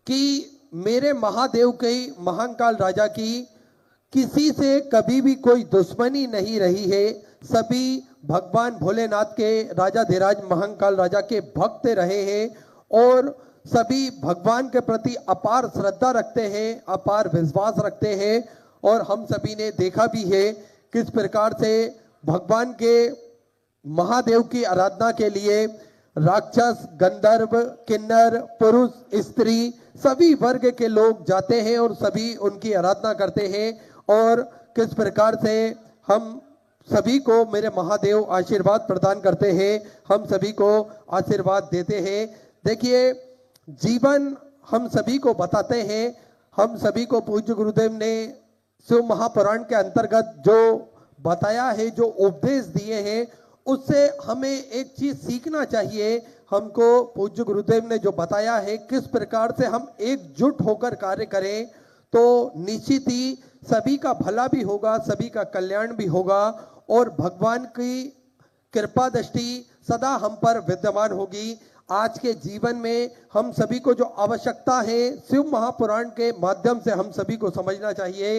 कि मेरे महादेव के महाकाल राजा की किसी से कभी भी कोई दुश्मनी नहीं रही है। सभी भगवान भोलेनाथ के राजा धीराज महाकाल राजा के भक्त रहे हैं और सभी भगवान के प्रति अपार श्रद्धा रखते हैं, अपार विश्वास रखते हैं। और हम सभी ने देखा भी है किस प्रकार से भगवान के महादेव की आराधना के लिए राक्षस, गंधर्व, किन्नर, पुरुष, स्त्री सभी वर्ग के लोग जाते हैं और सभी उनकी आराधना करते हैं। और किस प्रकार से हम सभी को मेरे महादेव आशीर्वाद प्रदान करते हैं, हम सभी को आशीर्वाद देते हैं। देखिए, जीवन हम सभी को बताते हैं, हम सभी को पूज्य गुरुदेव ने शिव महापुराण के अंतर्गत जो बताया है, जो उपदेश दिए हैं, उससे हमें एक चीज सीखना चाहिए। हमको पूज्य गुरुदेव ने जो बताया है किस प्रकार से हम एकजुट होकर कार्य करें तो निश्चित ही सभी का भला भी होगा, सभी का कल्याण भी होगा और भगवान की कृपा दृष्टि सदा हम पर विद्यमान होगी। आज के जीवन में हम सभी को जो आवश्यकता है शिव महापुराण के माध्यम से हम सभी को समझना चाहिए।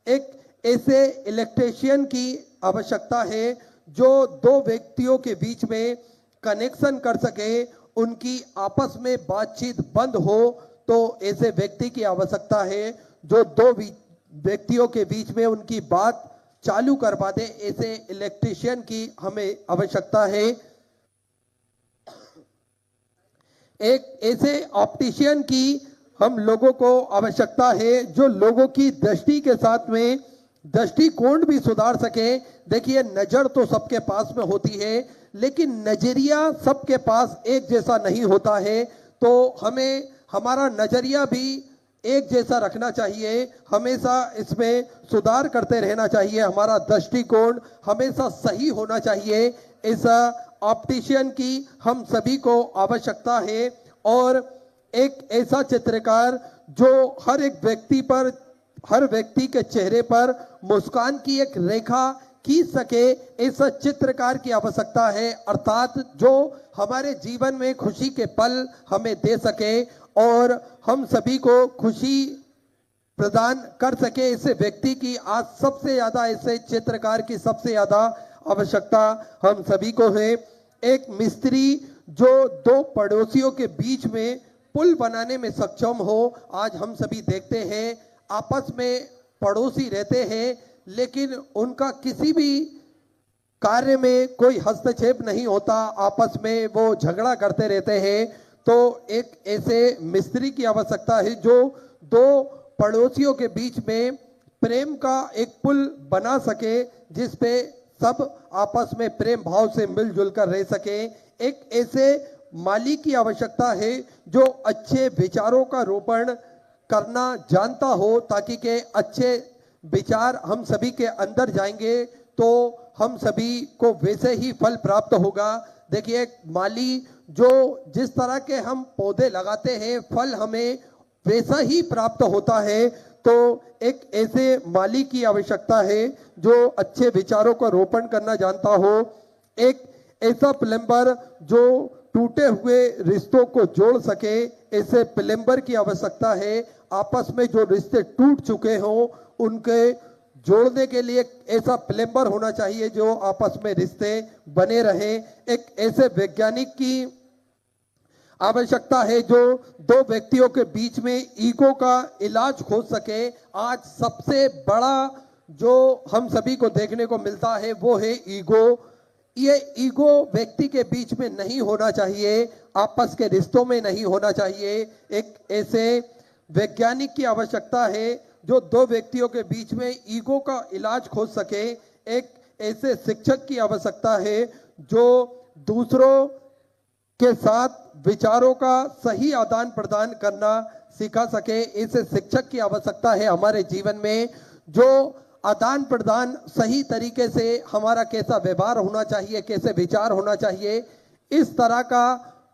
एक ऐसे इलेक्ट्रिशियन की आवश्यकता है जो दो व्यक्तियों के बीच में कनेक्शन कर सके, उनकी आपस में बातचीत बंद हो तो ऐसे व्यक्ति की आवश्यकता है जो दो व्यक्तियों के बीच में उनकी बात चालू करवा दे। ऐसे इलेक्ट्रिशियन की हमें आवश्यकता है। एक ऐसे ऑप्टिशियन की हम लोगों को आवश्यकता है जो लोगों की दृष्टि के साथ में दृष्टिकोण भी सुधार सके। देखिए, नजर तो सबके पास में होती है लेकिन नजरिया सबके पास एक जैसा नहीं होता है, तो हमें हमारा नजरिया भी एक जैसा रखना चाहिए, हमेशा इसमें सुधार करते रहना चाहिए, हमारा दृष्टिकोण हमेशा सही होना चाहिए। ऐसा ऑप्टिशियन की हम सभी को आवश्यकता है और एक ऐसा चित्रकार जो हर एक व्यक्ति पर, हर व्यक्ति के चेहरे पर मुस्कान की एक रेखा खींच सके, ऐसा चित्रकार की आवश्यकता है। अर्थात जो हमारे जीवन में खुशी के पल हमें दे सके और हम सभी को खुशी प्रदान कर सके, ऐसे व्यक्ति की आज सबसे ज्यादा, ऐसे चित्रकार की सबसे ज्यादा आवश्यकता हम सभी को है। एक मिस्त्री जो दो पड़ोसियों के बीच में पुल बनाने में सक्षम हो। आज हम सभी देखते हैं आपस में पड़ोसी रहते हैं लेकिन उनका किसी भी कार्य में कोई हस्तक्षेप नहीं होता, आपस में वो झगड़ा करते रहते हैं। तो एक ऐसे मिस्त्री की आवश्यकता है जो दो पड़ोसियों के बीच में प्रेम का एक पुल बना सके जिस पे सब आपस में प्रेम भाव से मिलजुल कर रह सके। एक ऐसे माली की आवश्यकता है जो अच्छे विचारों का रोपण करना जानता हो ताकि के अच्छे विचार हम सभी के अंदर जाएंगे तो हम सभी को वैसे ही फल प्राप्त होगा। देखिए, एक माली जो जिस तरह के हम पौधे लगाते हैं फल हमें वैसा ही प्राप्त होता है, तो एक ऐसे माली की आवश्यकता है जो अच्छे विचारों का रोपण करना जानता हो। एक ऐसा प्लम्बर जो टूटे हुए रिश्तों को जोड़ सके, ऐसे प्लम्बर की आवश्यकता है। आपस में जो रिश्ते टूट चुके हों उनके जोड़ने के लिए ऐसा प्लम्बर होना चाहिए जो आपस में रिश्ते बने रहे। एक ऐसे वैज्ञानिक की आवश्यकता है जो दो व्यक्तियों के बीच में ईगो का इलाज खोज सके। आज सबसे बड़ा जो हम सभी को देखने को मिलता है वो है ईगो। ये ईगो व्यक्ति के बीच में नहीं होना चाहिए, आपस के रिश्तों में नहीं होना चाहिए। एक ऐसे वैज्ञानिक की आवश्यकता है जो दो व्यक्तियों के बीच में ईगो का इलाज खोज सके। एक ऐसे शिक्षक की आवश्यकता है जो दूसरों के साथ विचारों का सही आदान प्रदान करना सिखा सके। ऐसे शिक्षक की आवश्यकता है हमारे जीवन में जो आदान प्रदान सही तरीके से हमारा कैसा व्यवहार होना चाहिए, कैसे विचार होना चाहिए, इस तरह का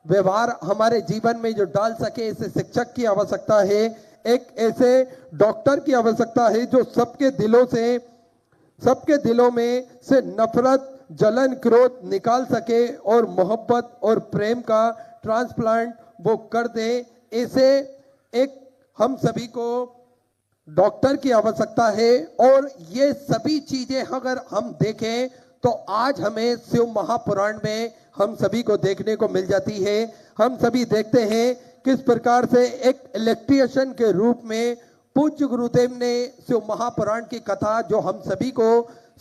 व्यवहार हमारे जीवन में जो डाल सके, ऐसे शिक्षक की आवश्यकता है। एक ऐसे डॉक्टर की आवश्यकता है जो सबके दिलों में से नफरत, जलन, क्रोध निकाल सके और मोहब्बत और प्रेम का ट्रांसप्लांट वो कर दे। ऐसे एक हम सभी को डॉक्टर की आवश्यकता है, और ये सभी चीजें अगर हम देखें तो आज हमें शिव महापुराण में हम सभी को देखने को मिल जाती है। हम सभी देखते हैं किस प्रकार से एक इलेक्ट्रिशियन के रूप में पूज्य गुरुदेव ने शिव महापुराण की कथा जो हम सभी को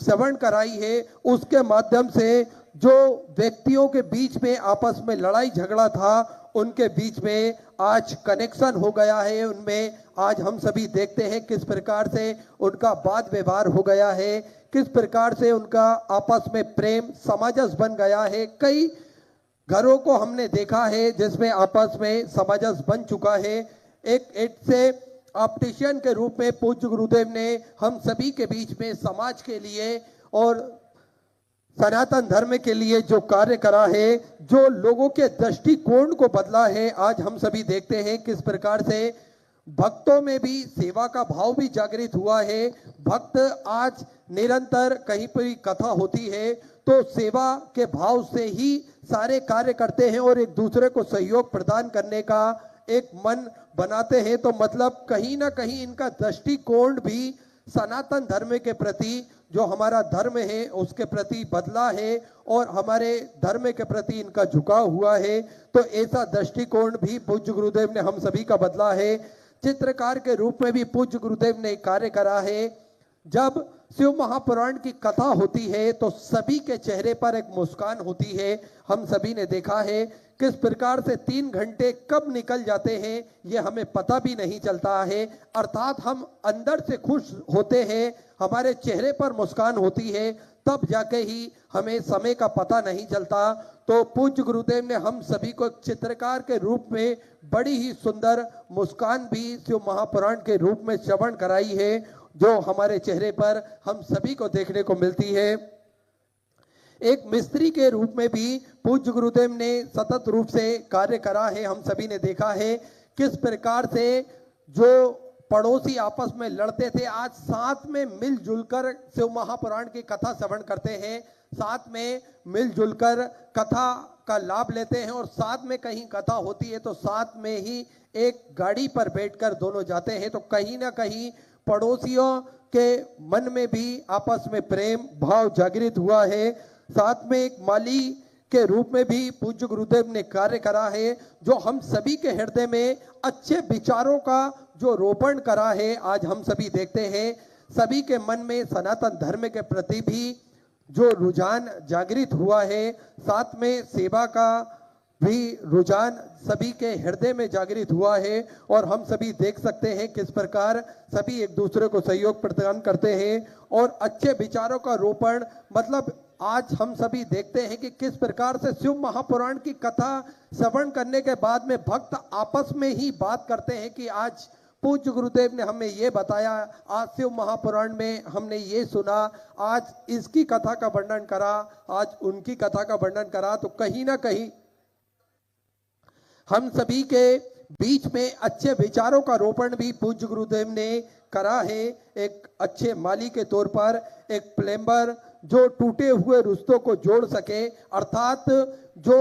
श्रवण कराई है, उसके माध्यम से जो व्यक्तियों के बीच में आपस में लड़ाई झगड़ा था उनके बीच में आज कनेक्शन हो गया है। उनमें आज हम सभी देखते हैं किस प्रकार से उनका वाद व्यवहार हो गया है, किस प्रकार से उनका आपस में प्रेम सामंजस्य बन गया है। कई घरों को हमने देखा है जिसमें आपस में सामंजस्य बन चुका है। एक से ऑप्टिशियन के रूप में पूज्य गुरुदेव ने हम सभी के बीच में समाज के लिए और सनातन धर्म के लिए जो कार्य करा है, जो लोगों के दृष्टिकोण को बदला है, आज हम सभी देखते हैं किस प्रकार से भक्तों में भी सेवा का भाव भी जागृत हुआ है। भक्त आज निरंतर कहीं पर भी कथा होती है तो सेवा के भाव से ही सारे कार्य करते हैं और एक दूसरे को सहयोग प्रदान करने का एक मन बनाते हैं। तो मतलब कहीं ना कहीं इनका दृष्टिकोण भी सनातन धर्म के प्रति, जो हमारा धर्म है उसके प्रति बदला है और हमारे धर्म के प्रति इनका झुकाव हुआ है। तो ऐसा दृष्टिकोण भी पूज्य गुरुदेव ने हम सभी का बदला है। चित्रकार के रूप में भी पूज्य गुरुदेव ने कार्य करा है। जब शिव महापुराण की कथा होती है तो सभी के चेहरे पर एक मुस्कान होती है। हम सभी ने देखा है किस प्रकार से 3 घंटे कब निकल जाते हैं ये हमें पता भी नहीं चलता है, अर्थात हम अंदर से खुश होते हैं, हमारे चेहरे पर मुस्कान होती है, तब जाके ही हमें समय का पता नहीं चलता। तो पूज्य गुरुदेव ने हम सभी को चित्रकार के रूप में बड़ी ही सुंदर मुस्कान भी शिव महापुराण के रूप में श्रवण कराई है, जो हमारे चेहरे पर हम सभी को देखने को मिलती है। एक मिस्त्री के रूप में भी पूज्य गुरुदेव ने सतत रूप से कार्य करा है। हम सभी ने देखा है किस प्रकार से जो पड़ोसी आपस में लड़ते थे आज साथ में मिलजुल कर शिव महापुराण की कथा श्रवण करते हैं, साथ में मिलजुल कर कथा का लाभ लेते हैं और साथ में कहीं कथा होती है तो साथ में ही एक गाड़ी पर बैठकर दोनों जाते हैं। तो कहीं ना कहीं पड़ोसियों के मन में भी आपस में प्रेम भाव जागृत हुआ है। साथ में एक माली के रूप में भी पूज्य गुरुदेव ने कार्य करा है, जो हम सभी के हृदय में अच्छे विचारों का जो रोपण करा है। आज हम सभी देखते हैं सभी के मन में सनातन धर्म के प्रति भी जो रुझान जागृत हुआ है, साथ में सेवा का भी रुझान सभी के हृदय में जागृत हुआ है। और हम सभी देख सकते हैं किस प्रकार सभी एक दूसरे को सहयोग प्रदान करते हैं और अच्छे विचारों का रोपण, मतलब आज हम सभी देखते हैं कि किस प्रकार से शिव महापुराण की कथा श्रवण करने के बाद में भक्त आपस में ही बात करते हैं कि आज पूज्य गुरुदेव ने हमें ये बताया, आज शिव महापुराण में हमने ये सुना, आज इसकी कथा का वर्णन करा, आज उनकी कथा का वर्णन करा। तो कहीं ना कहीं हम सभी के बीच में अच्छे विचारों का रोपण भी पूज्य गुरुदेव ने करा है। एक अच्छे माली के तौर पर एक प्लम्बर जो टूटे हुए रिश्तों को जोड़ सके, अर्थात जो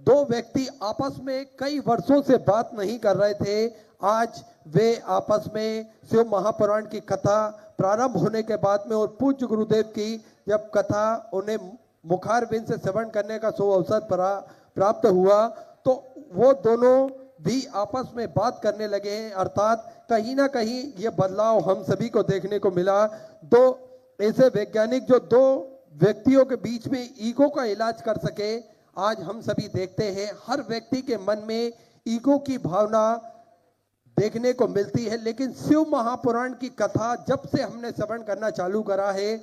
दो व्यक्ति आपस में कई वर्षों से बात नहीं कर रहे थे, आज वे आपस में शिव महापुराण की कथा प्रारंभ होने के बाद में और पूज्य गुरुदेव की जब कथा उन्हें मुखारबिंद से श्रवण करने का अवसर प्राप्त हुआ तो वो दोनों भी आपस में बात करने लगे हैं। अर्थात कहीं ना कहीं ये बदलाव हम सभी को देखने को मिला। दो ऐसे वैज्ञानिक जो दो व्यक्तियों के बीच में ईगो का इलाज कर सके, आज हम सभी देखते हैं हर व्यक्ति के मन में ईगो की भावना देखने को मिलती है। लेकिन शिव महापुराण की कथा जब से हमने श्रवण करना चालू करा है,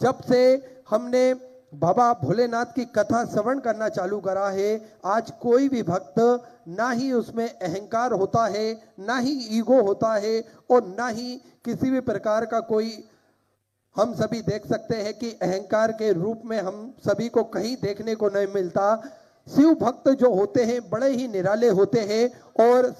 जब से हमने बाबा भोलेनाथ की कथा श्रवण करना चालू करा है, आज कोई भी भक्त ना ही उसमें अहंकार होता है, ना ही ईगो होता है और ना ही किसी भी प्रकार का कोई, हम सभी देख सकते हैं कि अहंकार के रूप में हम सभी को कहीं देखने को नहीं मिलता। शिव भक्त जो होते हैं बड़े ही निराले होते हैं और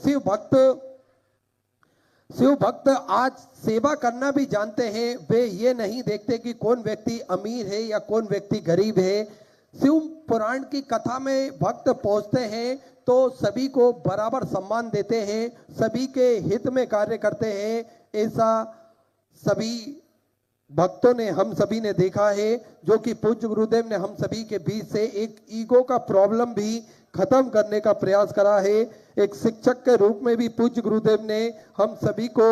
शिव भक्त आज सेवा करना भी जानते हैं। वे ये नहीं देखते कि कौन व्यक्ति अमीर है या कौन व्यक्ति गरीब है। शिव पुराण की कथा में भक्त पहुंचते हैं तो सभी को बराबर सम्मान देते हैं, सभी के हित में कार्य करते हैं। ऐसा सभी भक्तों ने, हम सभी ने देखा है, जो कि पूज्य गुरुदेव ने हम सभी के बीच से एक ईगो का प्रॉब्लम भी खत्म करने का प्रयास करा है। एक शिक्षक के रूप में भी पूज्य गुरुदेव ने हम सभी को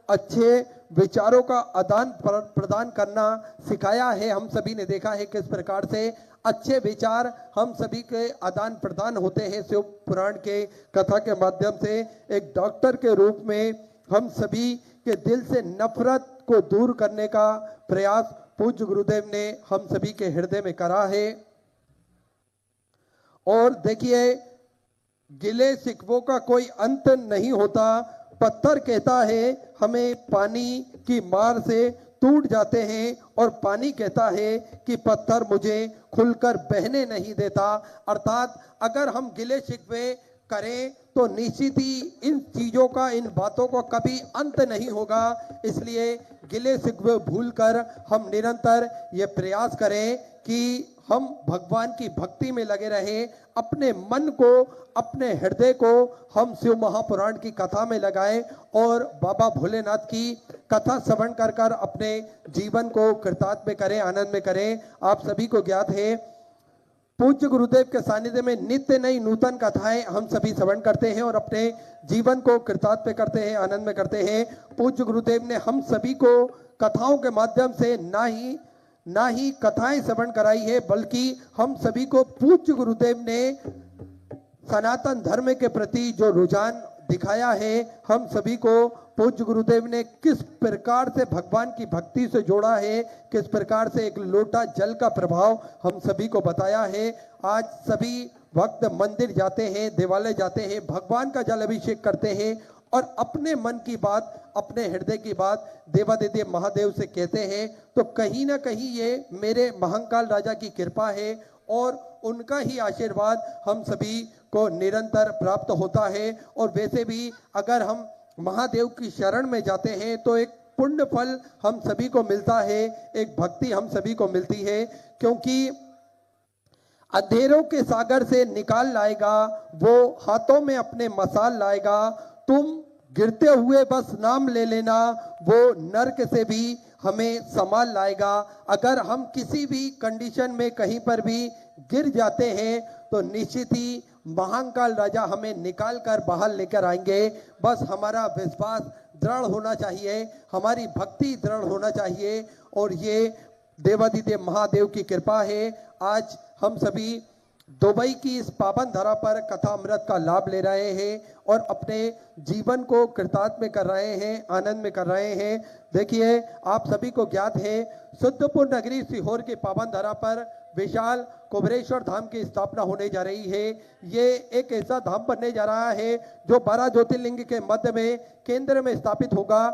अच्छे विचारों का आदान प्रदान करना सिखाया है। हम सभी ने देखा है किस प्रकार से अच्छे विचार हम सभी के आदान प्रदान होते हैं शिव पुराण के कथा के माध्यम से। एक डॉक्टर के रूप में हम सभी के दिल से नफरत को दूर करने का प्रयास पूज्य गुरुदेव ने हम सभी के हृदय में करा है। और देखिए, गिले शिकवों का कोई अंत नहीं होता। पत्थर कहता है हमें पानी की मार से टूट जाते हैं, और पानी कहता है कि पत्थर मुझे खुलकर बहने नहीं देता। अर्थात अगर हम गिले शिकवे करें तो निश्चित ही इन चीजों का, इन बातों को कभी अंत नहीं होगा। इसलिए गिले शिकवे भूलकर हम निरंतर ये प्रयास करें कि हम भगवान की भक्ति में लगे रहें। अपने मन को, अपने हृदय को हम शिव महापुराण की कथा में लगाएं और बाबा भोलेनाथ की कथा श्रवण कर कर अपने जीवन को कृतार्थ में करें, आनंद में करें। आप सभी को ज्ञात है, पूज्य गुरुदेव के सानिध्य में नित्य नई नूतन कथाएं हम सभी श्रवण करते हैं और अपने जीवन को कृतार्थ में करते हैं, आनंद में करते हैं। पूज्य गुरुदेव ने हम सभी को कथाओं के माध्यम से ना ही कथाएं श्रवण कराई है, बल्कि हम सभी को पूज्य गुरुदेव ने सनातन धर्म के प्रति जो रुझान दिखाया है, हम सभी को पूज्य गुरुदेव ने किस प्रकार से भगवान की भक्ति से जोड़ा है, किस प्रकार से एक लोटा जल का प्रभाव हम सभी को बताया है। आज सभी भक्त मंदिर जाते हैं, देवालय जाते हैं, भगवान का जल अभिषेक करते हैं और अपने मन की बात, अपने हृदय की बात देवादिदेव महादेव से कहते हैं। तो कहीं ना कहीं ये मेरे महाकाल राजा की कृपा है और उनका ही आशीर्वाद हम सभी को निरंतर प्राप्त होता है। और वैसे भी अगर हम महादेव की शरण में जाते हैं तो एक पुण्य फल हम सभी को मिलता है, एक भक्ति हम सभी को मिलती है, क्योंकि अंधेरों के सागर से निकाल लाएगा, वो हाथों में अपने मसाल लाएगा। तुम गिरते हुए बस नाम ले लेना, वो नर्क से भी हमें संभाल लाएगा। अगर हम किसी भी कंडीशन में कहीं पर भी गिर जाते हैं तो निश्चित ही महाकाल राजा हमें निकाल कर बाहर लेकर आएंगे। बस हमारा विश्वास दृढ़ होना चाहिए, हमारी भक्ति दृढ़ होना चाहिए, और ये देवादिदेव महादेव की कृपा है। आज हम सभी दुबई की इस पावन धरा पर कथा अमृत का लाभ ले रहे हैं और अपने जीवन को कृतार्थ में कर रहे हैं, आनंद में कर रहे हैं। देखिए, आप सभी को ज्ञात है, शुद्धपुर नगरी सीहोर की पावन धरा पर विशाल कुबेरेश्वर धाम की स्थापना होने जा रही है। ये एक ऐसा धाम बनने जा रहा है जो 12 ज्योतिर्लिंग के मध्य में केंद्र में स्थापित होगा।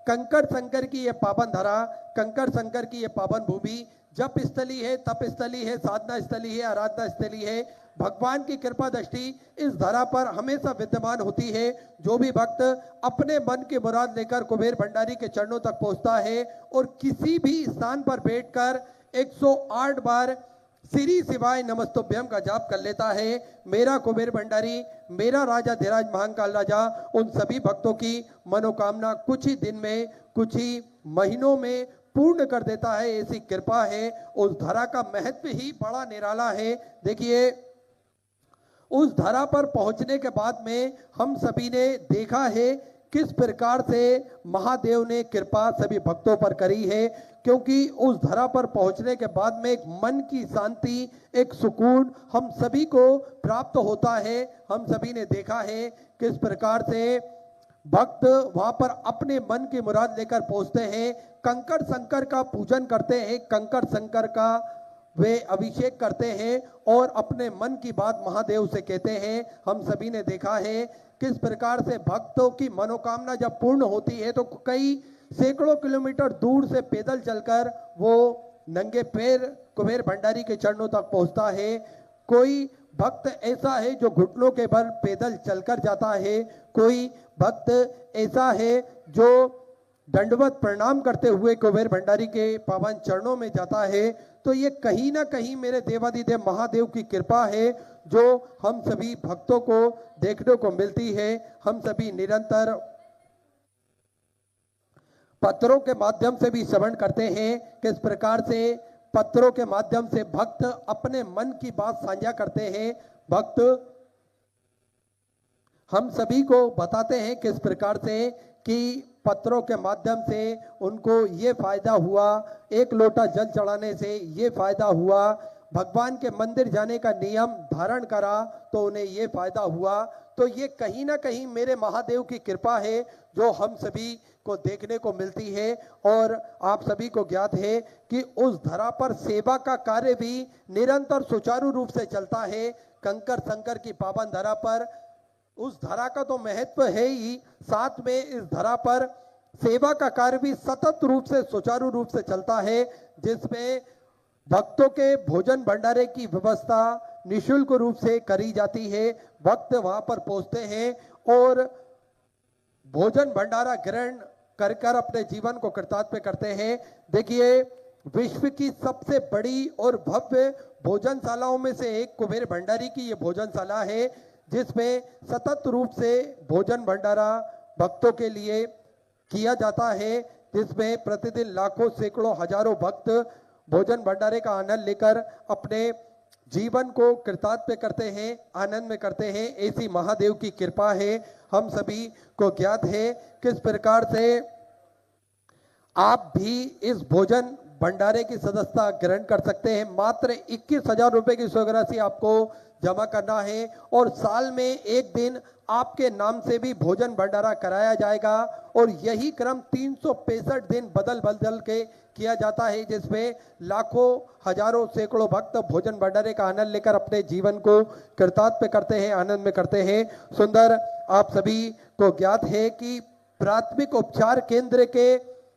कंकड़ शंकर की ये पावन धरा, कंकड़ शंकर की ये पावन भूमि जप स्थली है, तप स्थली है, साधना स्थली है, आराधना स्थली है। भगवान की कृपा दृष्टि इस धरा पर हमेशा विद्यमान होती है। जो भी भक्त अपने मन की मुराद लेकर कुबेर भंडारी के चरणों तक पहुंचता है और किसी भी स्थान पर बैठकर 108 बार श्री शिवाय नमस्तुभ्यम का जाप कर लेता है, मेरा कुबेर भंडारी, मेरा राजा धीराज महाकाल राजा उन सभी भक्तों की मनोकामना कुछ ही दिन में, कुछ ही महीनों में पूर्ण कर देता है। ऐसी कृपा है। उस धरा का महत्व ही बड़ा निराला है। देखिए, उस धरा पर पहुंचने के बाद में हम सभी ने देखा है किस प्रकार से महादेव ने कृपा सभी भक्तों पर करी है, क्योंकि उस धरा पर पहुंचने के बाद में एक मन की शांति, एक सुकून हम सभी को प्राप्त होता है। हम सभी ने देखा है किस प्रकार से भक्त वहां पर अपने मन की मुराद लेकर पहुंचते हैं, कंकड़ शंकर का पूजन करते हैं, कंकड़ शंकर का वे अभिषेक करते हैं और अपने मन की बात महादेव से कहते हैं। हम सभी ने देखा है किस प्रकार से भक्तों की मनोकामना जब पूर्ण होती है तो कई सैकड़ों किलोमीटर दूर से पैदल चलकर वो नंगे पैर कुबेर भंडारी के चरणों तक पहुंचता है। कोई भक्त ऐसा है जो घुटनों के बल पैदल चलकर जाता है, कोई भक्त ऐसा है जो दंडवत प्रणाम करते हुए कुबेर भंडारी के पावन चरणों में जाता है। तो ये कहीं ना कहीं मेरे देवादिदेव महादेव की कृपा है, जो हम सभी भक्तों को देखने को मिलती है। हम सभी निरंतर पत्रों के माध्यम से भी श्रवण करते हैं, किस प्रकार से पत्रों के माध्यम से भक्त अपने मन की बात साझा करते हैं। भक्त हम सभी को बताते हैं किस प्रकार से कि पत्रों के माध्यम से उनको ये फायदा हुआ, एक लोटा जल चढ़ाने से ये फायदा हुआ, भगवान के मंदिर जाने का नियम धारण करा तो उन्हें ये फायदा हुआ। तो ये कहीं ना कहीं मेरे महादेव की कृपा है जो हम सभी को देखने को मिलती है। और आप सभी को ज्ञात है कि उस धरा पर सेवा का कार्य भी निरंतर सुचारू रूप से चलता है। कंकर संकर की पावन धरा पर उस धरा का तो महत्व है ही, साथ में इस धरा पर सेवा का कार्य भी सतत रूप से सुचारू रूप से चलता है, जिसमें भक्तों के भोजन भंडारे की व्यवस्था निशुल्क रूप से करी जाती है। भक्त वहां पर पहुंचते हैं और भोजन भंडारा ग्रहण कर कर अपने जीवन को कृतार्थ करते हैं। देखिए, विश्व की सबसे बड़ी और भव्य भोजनशालाओं में से एक कुबेर भंडारी की ये भोजनशाला है, जिसमें सतत रूप से भोजन भंडारा भक्तों के लिए किया जाता है, जिसमें प्रतिदिन लाखों सैकड़ों हजारों भक्त भोजन भंडारे का आनंद लेकर अपने जीवन को कृतार्थ करते हैं, आनंद में करते हैं। ऐसी महादेव की कृपा है। हम सभी को ज्ञात है किस प्रकार से आप भी इस भोजन भंडारे की सदस्यता ग्रहण कर सकते हैं। मात्र 21,000 रुपए की स्वर्ग राशि आपको जमा करना है और साल में एक दिन आपके नाम से भी भोजन भंडारा कराया जाएगा। और यही क्रम 365 दिन बदल बदल के किया जाता है, जिसमें लाखों हजारों सैकड़ों भक्त भोजन भंडारे का आनंद लेकर अपने जीवन को कृतार्थ करते हैं, आनंद में करते हैं। सुंदर, आप सभी को ज्ञात है कि प्राथमिक उपचार केंद्र के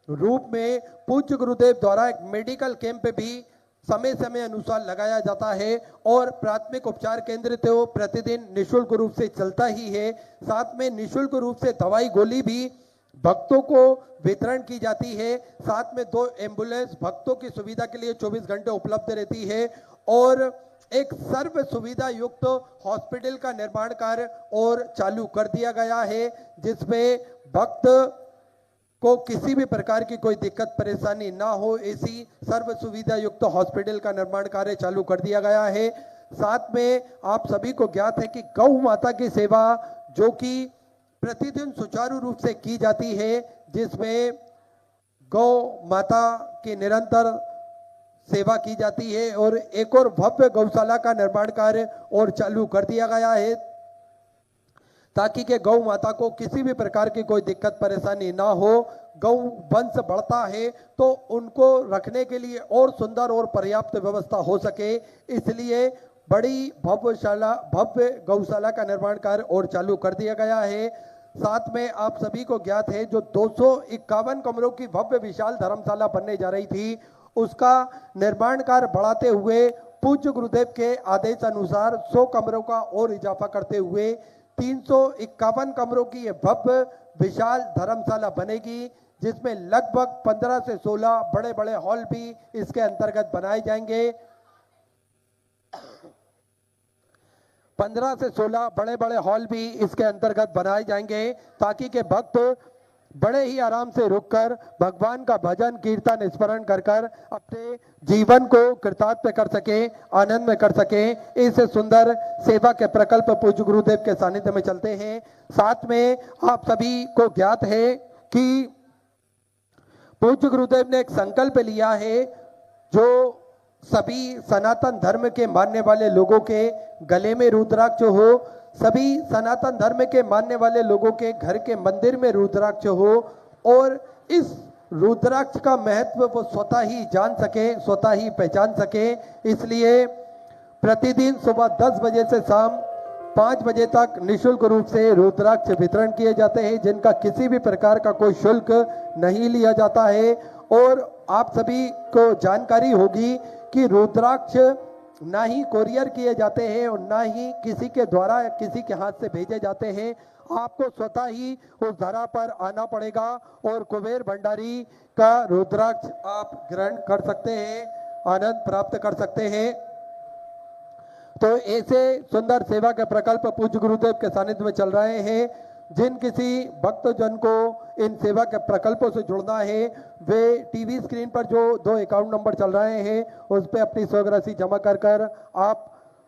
रूप में पूज्य गुरुदेव द्वारा एक मेडिकल कैंप भी समय समय अनुसार लगाया जाता है और प्राथमिक उपचार केंद्र तो प्रतिदिन निशुल्क रूप से चलता ही है। साथ में निशुल्क रूप से दवाई गोली भी भक्तों को वितरण की जाती है। साथ में 2 एम्बुलेंस भक्तों की सुविधा के लिए 24 घंटे उपलब्ध रहती है और एक सर्व सुविधा युक्त हॉस्पिटल का निर्माण कार्य और चालू कर दिया गया है, जिसमें भक्त को किसी भी प्रकार की कोई दिक्कत परेशानी ना हो, ऐसी सर्व सुविधा युक्त हॉस्पिटल का निर्माण कार्य चालू कर दिया गया है। साथ में आप सभी को ज्ञात है कि गौ माता की सेवा जो कि प्रतिदिन सुचारू रूप से की जाती है, जिसमें गौ माता की निरंतर सेवा की जाती है और एक और भव्य गौशाला का निर्माण कार्य और चालू कर दिया गया है, ताकि के गौ माता को किसी भी प्रकार की कोई दिक्कत परेशानी ना हो। गौ वंश बढ़ता है तो उनको रखने के लिए और सुंदर और पर्याप्त व्यवस्था हो सके, इसलिए बड़ी भव्य गौशाला का निर्माण कार्य और चालू कर दिया गया है। साथ में आप सभी को ज्ञात है जो 251 कमरों की भव्य विशाल धर्मशाला बनने जा रही थी, उसका निर्माण कार्य बढ़ाते हुए पूज्य गुरुदेव के आदेश अनुसार 100 कमरों का और इजाफा करते हुए 351 कमरों की ये भव्य विशाल धर्मशाला बनेगी, जिसमें लगभग 15 से 16 बड़े बड़े हॉल भी इसके अंतर्गत बनाए जाएंगे। 15 से 16 बड़े बड़े हॉल भी इसके अंतर्गत बनाए जाएंगे, ताकि के भक्त बड़े ही आराम से रुककर भगवान का भजन कीर्तन स्मरण कर कर अपने जीवन को कृतार्थ कर सके, आनंद में कर सके। इस सुंदर सेवा के प्रकल्प पूज्य गुरुदेव के सानिध्य में चलते हैं। साथ में आप सभी को ज्ञात है कि पूज्य गुरुदेव ने एक संकल्प लिया है जो सभी सनातन धर्म के मानने वाले लोगों के गले में रुद्राक्ष हो, सभी सनातन धर्म के मानने वाले लोगों के घर के मंदिर में रुद्राक्ष हो और इस रुद्राक्ष का महत्व वो स्वतः ही जान सके, स्वतः ही पहचान सके। इसलिए प्रतिदिन सुबह 10 बजे से शाम 5 बजे तक निशुल्क रूप से रुद्राक्ष वितरण किए जाते हैं, जिनका किसी भी प्रकार का कोई शुल्क नहीं लिया जाता है। और आप सभी को जानकारी होगी कि रुद्राक्ष ना ही कोरियर किए जाते हैं और ना ही किसी के द्वारा किसी के हाथ से भेजे जाते हैं। आपको स्वतः ही उस धरा पर आना पड़ेगा और कुबेर भंडारी का रुद्राक्ष आप ग्रहण कर सकते हैं, आनंद प्राप्त कर सकते हैं। तो ऐसे सुंदर सेवा के प्रकल्प पूज्य गुरुदेव के सानिध्य में चल रहे हैं। जिन किसी भक्तजन को इन सेवा के प्रकल्पों से जुड़ना है वे टीवी स्क्रीन पर जो 2 अकाउंट नंबर चल रहे हैं उस पर अपनी स्वराशि जमा कर आप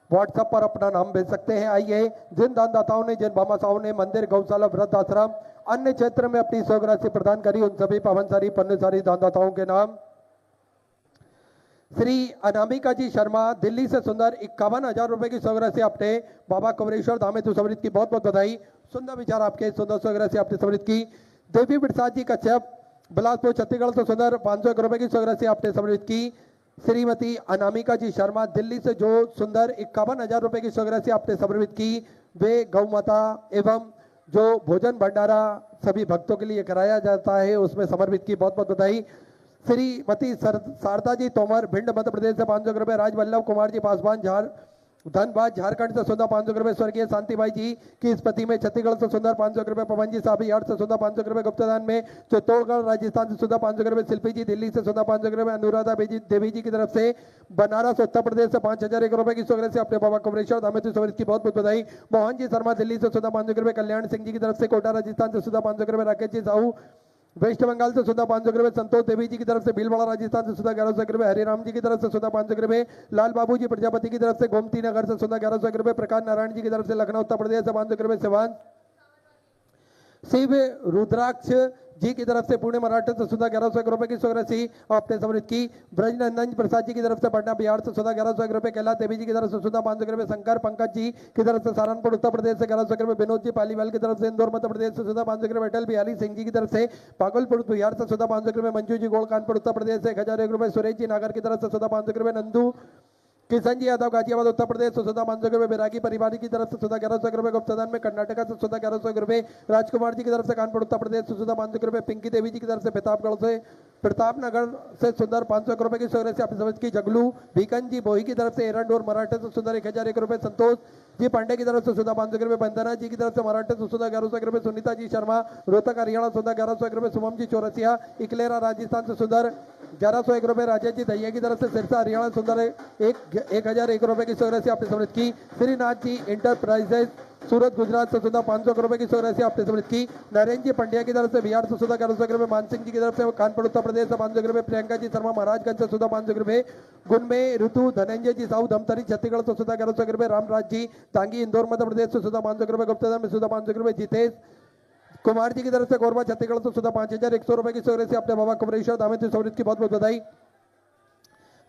व्हाट्सएप पर अपना नाम भेज सकते हैं। आइए, जिन दानदाताओं ने, जिन भामाशाहों ने मंदिर, गौशाला, वृद्ध आश्रम, अन्य क्षेत्र में अपनी स्वराशि प्रदान करी, उन सभी पावनसारी पुण्यसारी दानदाताओं के नाम श्री अनामिका जी शर्मा दिल्ली से सुंदर 51,000 रुपए की स्वराशि आपने बाबा कुमरेश्वर धाम हेतु समर्पित की। बहुत बहुत बधाई। सुंदर विचार आपके, सुंदर स्वराशि आपने समर्पित की। देवी प्रसाद जी कश्यप बिलासपुर छत्तीसगढ़ से सुंदर 501 रुपए की स्वराशि आपने समर्पित की। श्रीमती अनामिका जी शर्मा दिल्ली से जो सुंदर 51,000 रुपए की स्वराशि आपने समर्पित की, वे गौ माता एवं जो भोजन भंडारा सभी भक्तों के लिए कराया जाता है उसमें समर्पित की। बहुत बहुत बधाई। श्रीमती शारदा जी तोमर भिंड मध्य प्रदेश से 500 रुपए। राजवल्लभ कुमार जी पासवान धनबाद झारखंड से सुंदर 500 रुपए। स्वर्गीय शांतिबाई जी की स्मृति में छत्तीसगढ़ से सुंदर 500 रुपए। पवन जी साबियार से सुंदर 500 रुपए। गुप्तदान में चित्तौड़गढ़ राजस्थान से सुंदर 500 रुपए। शिल्पी जी दिल्ली से सुंदर 500 रुपए। अनुराधा देवी जी की तरफ से बनारस उत्तर प्रदेश से 5,001 रुपए की स्वराशि अपने बाबा कुमरेश्वर धाम हेतु समर्पित की। बहुत बहुत बधाई। मोहन जी शर्मा दिल्ली से सुंदर 500 रुपए। कल्याण सिंह जी की तरफ से कोटा राजस्थान से सुंदर 500 रुपए। राकेश जी साहू वेस्ट बंगाल से सुधा 500 रुपए। संतोष देवी जी की तरफ से भीलवाड़ा राजस्थान से सुधा 1100 रुपए। हरिराम जी की तरफ से सुधा 500 रुपए। लाल बाबू जी प्रजापति की तरफ से गोमती नगर से सुधा 1100 रुपए। प्रकाश नारायण जी की तरफ से लखनऊ उत्तर प्रदेश से 500 रुपए। सिवान शिव रुद्राक्ष जी की तरफ से पुणे मराठा से सुधा 1100 रुपए की स्वराशि आपने समर्पित की। ब्रजनंदन प्रसाद जी की तरफ से पटना बिहार से सुधा 1100 रुपए। कैलाश देवी जी की तरफ से सुधा 500 रुपए। शंकर पंकज जी की तरफ से सहारनपुर उत्तर प्रदेश से 1100 रुपए। विनोद जी पालीवाल की तरफ से इंदौर मध्य प्रदेश से सुधा 500 रुपए। अटल बिहारी सिंह जी की तरफ से भागलपुर बिहार से सुधा 500 रुपए। मंजू जी गोल कानपुर उत्तर प्रदेश से 1001 रुपए। सुरेश जी नागर की तरफ से सुधा 500 रुपए। नंदू किशन जी यादव गाजियाबाद उत्तर प्रदेश से सुधा 500 रुपए। बैरागी परिवार की तरफ से सुधा 1100 रुपए। गुप्तदान में कर्नाटक से सुधा 1100 रुपए। राजकुमार जी की तरफ से कानपुर उत्तर प्रदेश से सुधा 500 रुपए। पिंकी देवी जी की तरफ से प्रतापनगर से सुंदर 500 रुपए की स्वराशि आपने समझ की। जगलू भीकन जी बोही की तरफ से एरंडोर मराठा से सुंदर 1001 रुपए। संतोष जी पांडे की तरफ से सुधा 500 रुपए। बंदना जी की तरफ से मराठा से सुधा 1100 रुपए। सुनीता जी शर्मा रोहतक हरियाणा सुधा 1100 रुपए। सुमम जी चौरसिया इकलेरा राजस्थान से सुंदर 1101 रुपए। राजेश जी दैया की तरफ से सिरसा हरियाणा सुंदर 1,001 रुपए की स्वराशि आपने समर्पित की। श्रीनाथ जी इंटरप्राइजेज सूरत गुजरात से सुधा 500 रुपए की स्वराशि आपने समर्पित की। नरेंद्र जी पंड्या की तरफ से बिहार से सुधा 1100 रुपए। मानसिंह जी की तरफ से कानपुर उत्तर प्रदेश से 500 रुपए। प्रियंका जी शर्मा महाराजगंज से सुधा 500 रुपए। गुण में ऋतु धनंजय जी साहू धमतरी छत्तीसगढ़ से सुधा 1100 रुपए। रामराज जी तांगी इंदौर मध्य प्रदेश से सुधा 500 रुपए। गुप्तदान में सुधा 500 रुपए। जितेश कुमार जी की तरफ से कोरबा छत्तीसगढ़ से सुधा 5,100 रुपए की स्वराशि अपने बाबा कुमरेश्वर धाम हेतु समर्पित की। बहुत बहुत बधाई।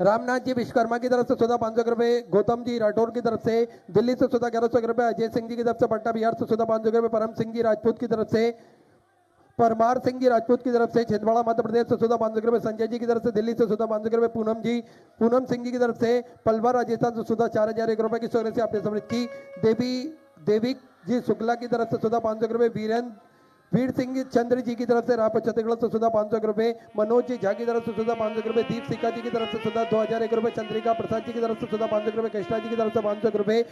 रामनाथ जी विश्वकर्मा की तरफ से सुधा 500 रुपए। गौतम जी राठौर की तरफ से दिल्ली से सुधा 1100 रुपए। अजय सिंह जी की तरफ से पटना बिहार से सुधा 500 रुपए। परम सिंह जी राजपूत की तरफ से परमार सिंह जी राजपूत की तरफ से छिंदवाड़ा मध्य प्रदेश से सुधा 500 रुपए। संजय जी की तरफ से दिल्ली से सुधा 500 रुपए। पूनम सिंह जी की तरफ से पलवा राजस्थान से सुधा 4,001 रुपए की स्वराशि आपने समर्पित की। देवी जी शुक्ला की तरफ से सुधा 500 रुपए। वीर सिंह चंद्र जी की तरफ से रायपुर छत्तीसगढ़ से सुधा 500 रुपए। मनोज जी झा की तरफ से सुधा 500 रुपए। दीप सिक्का जी की तरफ से सुधा 2,001 रुपए। चंद्रिका प्रसाद जी की तरफ से सुधा 500 रुपए। कृष्णा जी की तरफ से 500 रुपए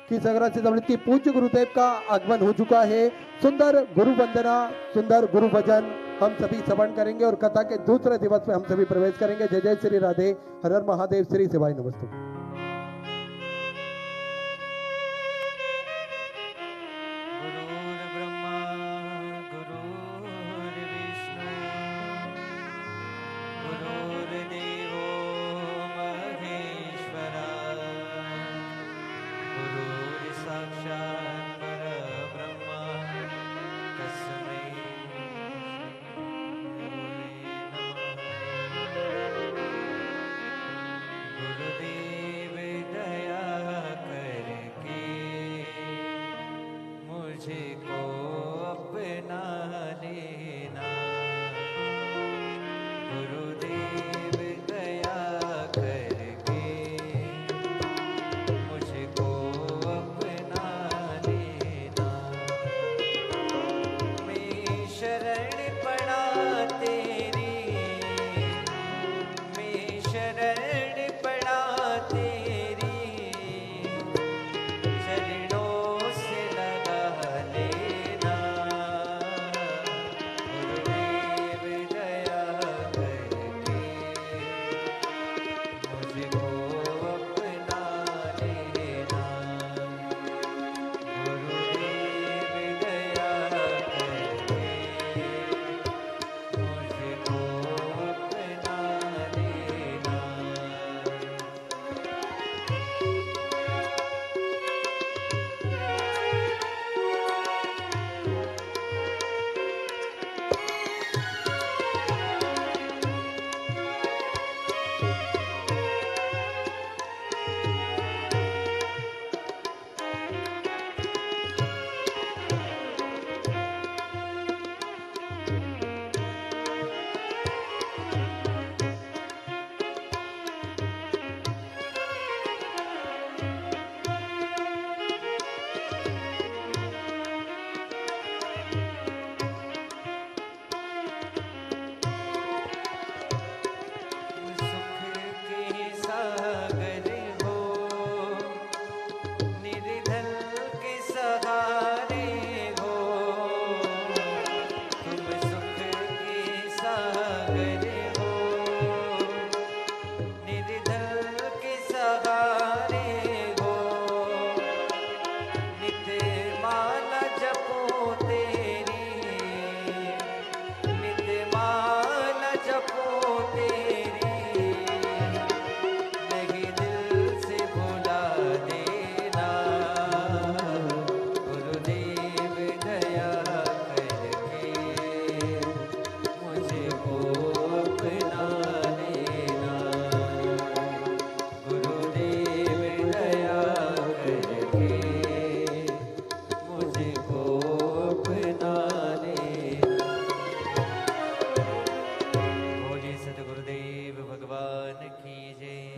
की स्वराशि समर्पित की। पूज्य गुरुदेव का आगमन हो चुका है। सुंदर गुरु वंदना, सुंदर गुरु भजन हम सभी श्रवण करेंगे और कथा के दूसरे दिवस में हम सभी प्रवेश करेंगे। जय जय श्री राधे, हर हर महादेव, श्री शिवाय नमस्ते। गुरुदेव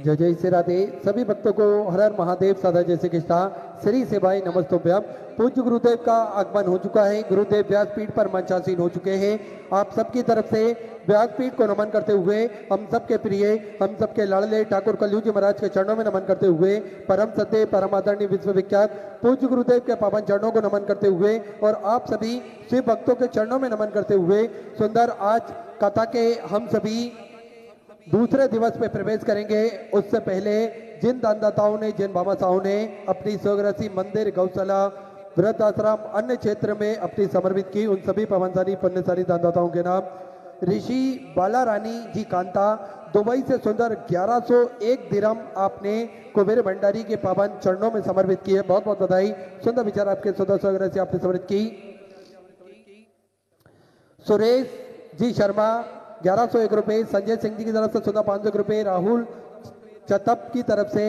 जय जय श्री राधे। सभी भक्तों को हर हर महादेव सदा जय श्री कृष्णा श्री सेवाई नमस्तोभ्यम। पूज्य गुरुदेव का आगमन हो चुका है। गुरुदेव व्यासपीठ पर मंचासीन हो चुके हैं। आप सबकी तरफ से व्यासपीठ को नमन करते हुए हम सबके प्रिय, हम सबके लाडले ठाकुर कलयुग जी महाराज के चरणों में नमन करते हुए परम सत्य परम आदरणीय विश्वविख्यात पूज्य गुरुदेव के पावन चरणों को नमन करते हुए और आप सभी शिव भक्तों के चरणों में नमन करते हुए सुंदर आज कथा के हम सभी दूसरे दिवस पे प्रवेश करेंगे। उससे पहले जिन दानदाताओं ने, जिन भामाशाहों ने अपनी स्वग्रसी मंदिर, गौशाला, वृद्ध आश्रम, अन्य क्षेत्र में अपनी समर्पित की, उन सभी पवनशाली पुण्यशाली दानदाताओं के नाम ऋषि बाला रानी जी कांता, दुबई से सुंदर 1101 दिरहम आपने कुबेर भंडारी के पावन चरणों में समर्पित की है। बहुत बहुत बधाई। सुंदर विचार आपके सुंदर स्वग्रसी आपने समर्पित की। सुरेश जी शर्मा 1101 रुपए, संजय सिंह जी की तरफ से 14,500 रुपए, राहुल चतप की तरफ से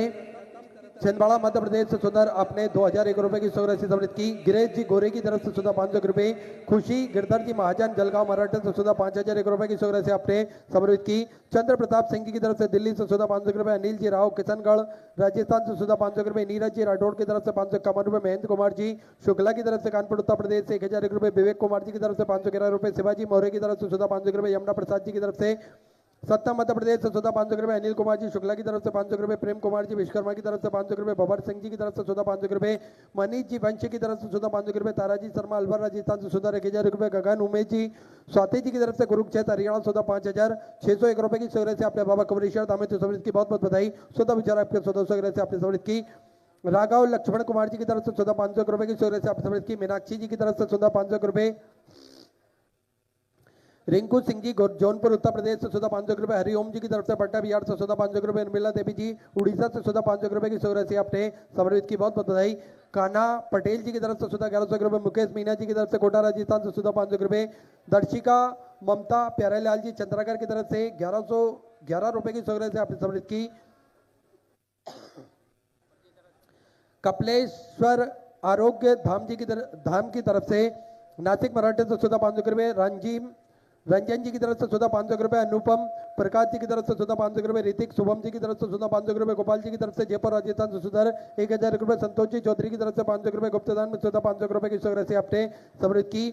छिंदवाड़ा मध्य प्रदेश से सुंदर आपने 2001 रुपए की स्वग्रसी समृद्ध की। गिरीश जी गोरे की तरफ से 500 रुपए, खुशी गिरधर जी महाजन जलगांव महाराष्ट्र से 5,001 रुपए की स्वग्रसी आपने समृद्ध की। चंद्र प्रताप सिंह जी की तरफ से दिल्ली से 500 रुपए, अनिल जी राव किशनगढ़ राजस्थान से 500 रुपए, नीरज जी राठौड़ की तरफ से 551 रुपए, महेंद्र कुमार जी शुक्ला की तरफ से कानपुर उत्तर प्रदेश से 1,001 रुपए, विवेक कुमार जी की तरफ से 511 रुपए, शिवाजी मौर्य की तरफ से 500 रुपए, यमुना प्रसाद जी की तरफ से सत्ता मध्य प्रदेश से 500 रुपए, अनिल कुमार जी शुक्ला की तरफ से 500 रुपए, प्रेम कुमार जी विश्वकर्मा की तरफ से 500 रुपए, बबर सिंह जी की तरफ से 500 रुपए, मनीष जी वंश की तरफ से 500 रुपए, ताराजी शर्मा अलवर राजस्थान से 1,000 रुपए, गगन उमेश जी स्वाति जी की तरफ से कुरुक्षेत्र हरियाणा 5,601 रुपए की स्वग्रसी आपने बाबा कबरेश्वर दामे समृद्ध की बहुत बहुत बधाई। स्वतः विचार आपके स्वग्रसी आपने समृद्ध की। राघव लक्ष्मण कुमार जी की तरफ से 500 रुपए की स्वग्रसी आपने समृद्ध की। मीनाक्षी जी की तरफ से 500 रुपए, रिंकू सिंह जी जौनपुर उत्तर प्रदेश से 500 रुपए, हरिओम जी की तरफ से पट्टा बिहार से 500 रुपए, निर्मला देवी जी उड़ीसा से 500 रुपए की स्वग्रसी आपने समर्पित की बहुत बहुत बधाई। कान्हा पटेल जी की तरफ से 1100 रुपए, मुकेश मीना जी की तरफ से कोटा राजस्थान से 500 रुपए, दर्शिका ममता प्यारेलाल जी चंद्रागढ़ की तरफ से 1111 रुपए की स्वग्रसी आपने समर्पित की। कपिलेश्वर आरोग्य धाम की तरफ से नासिक मराठे से 500 रुपए, रंजन जी की तरफ से 500 रुपए, अनुपम प्रकाश जी की तरफ से 500 रुपए, ऋतिक शुभम जी की तरफ से 500 रुपए, गोपाल जी की तरफ से जयपुर राजस्थान से सुधर 1,000 रुपए, संतोष जी चौधरी की तरफ से 500 रुपए, गुप्तदान में 500 रुपए की स्वग्रसी आपने समृद्ध की।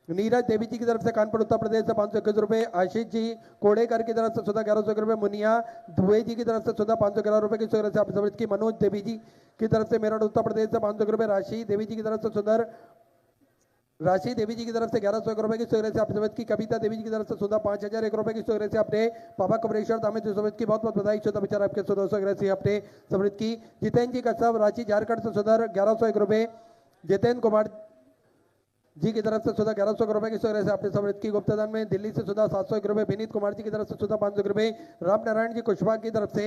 नीरज देवी जी की तरफ से कानपुर उत्तर प्रदेश से 521 रुपए, आशीष जी कोड़ेकर की तरफ से 1100 रुपए, मुनिया दुबे जी की तरफ से 511 रुपए की स्वग्रसी आपने समृद्ध की। मनोज देवी जी की तरफ से मेरठ उत्तर प्रदेश से 500 रुपए, राशि देवी जी की तरफ से 1100 रुपए की स्वग्रसी आपने समृद्ध की। कविता देवी जी की तरफ से 5,001 रुपए की स्वग्रसी आपने बाबा कबरेश्वर दामे समृद्ध की बहुत बहुत बधाई। श्रोता विचार आपके स्वग्रसी आपने समृद्ध की। जितेंद्र जी कश्यप रांची झारखंड से 1101 रुपए, जितेंद्र कुमार जी की तरफ से 1100 रुपए की स्वग्रसी आपने समृद्ध की। गुप्तदान में दिल्ली से 701 रुपए, विनीत कुमार जी की तरफ से 500 रुपए, राम नारायण जी कुशवाहा की तरफ से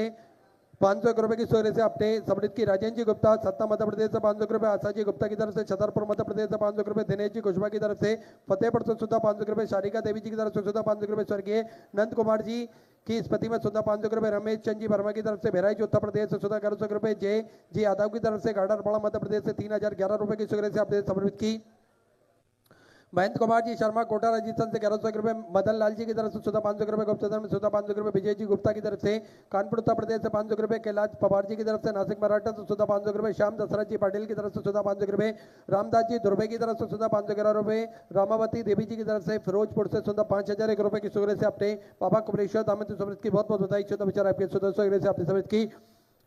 500 रुपए की स्वग्रसी आपने समृद्ध की। राजेंद्र जी गुप्ता सत्ता मध्य प्रदेश से 500 रुपए, आशा जी गुप्ता की तरफ से छतरपुर मध्य प्रदेश से 500 रुपए, दिनेश जी कुशवाहा की तरफ से फतेहपुर से 500 रुपए, शारिका देवी जी की तरफ से 500 रुपए, स्वर्गीय नंद कुमार जी की स्मृति में 500 रुपए, रमेश चंद जी वर्मा की तरफ से बहराइच उत्तर प्रदेश से 1100 रुपए, जय जी यादव की तरफ से गाड़रपाड़ा मध्य प्रदेश से 3,011 रुपए की स्वग्रसी आपने समर्पित की। महेंद्र कुमार जी शर्मा कोटा राजस्थान से 1100 रुपए, मदन लाल जी की तरफ से 500 रुपए, गुप्तदान में 500 रुपए, विजय जी गुप्ता की तरफ से कानपुर उत्तर प्रदेश से 500 रुपए, कैलाश पवार जी की तरफ से नासिक मराठा से 500 रुपए, श्याम दशरथ जी पाटिल की तरफ से 500 रुपए, रामदास जी दुर्बे की तरफ से 511 रुपए, रामावती देवी जी की तरफ से फिरोजपुर से 5,001 रुपए की स्वग्रसी आपने बाबा कबरेश्वर दामे समृद्ध की बहुत बहुत बधाई। श्रोता विचार आपके स्वग्रसी आपने समृद्ध की।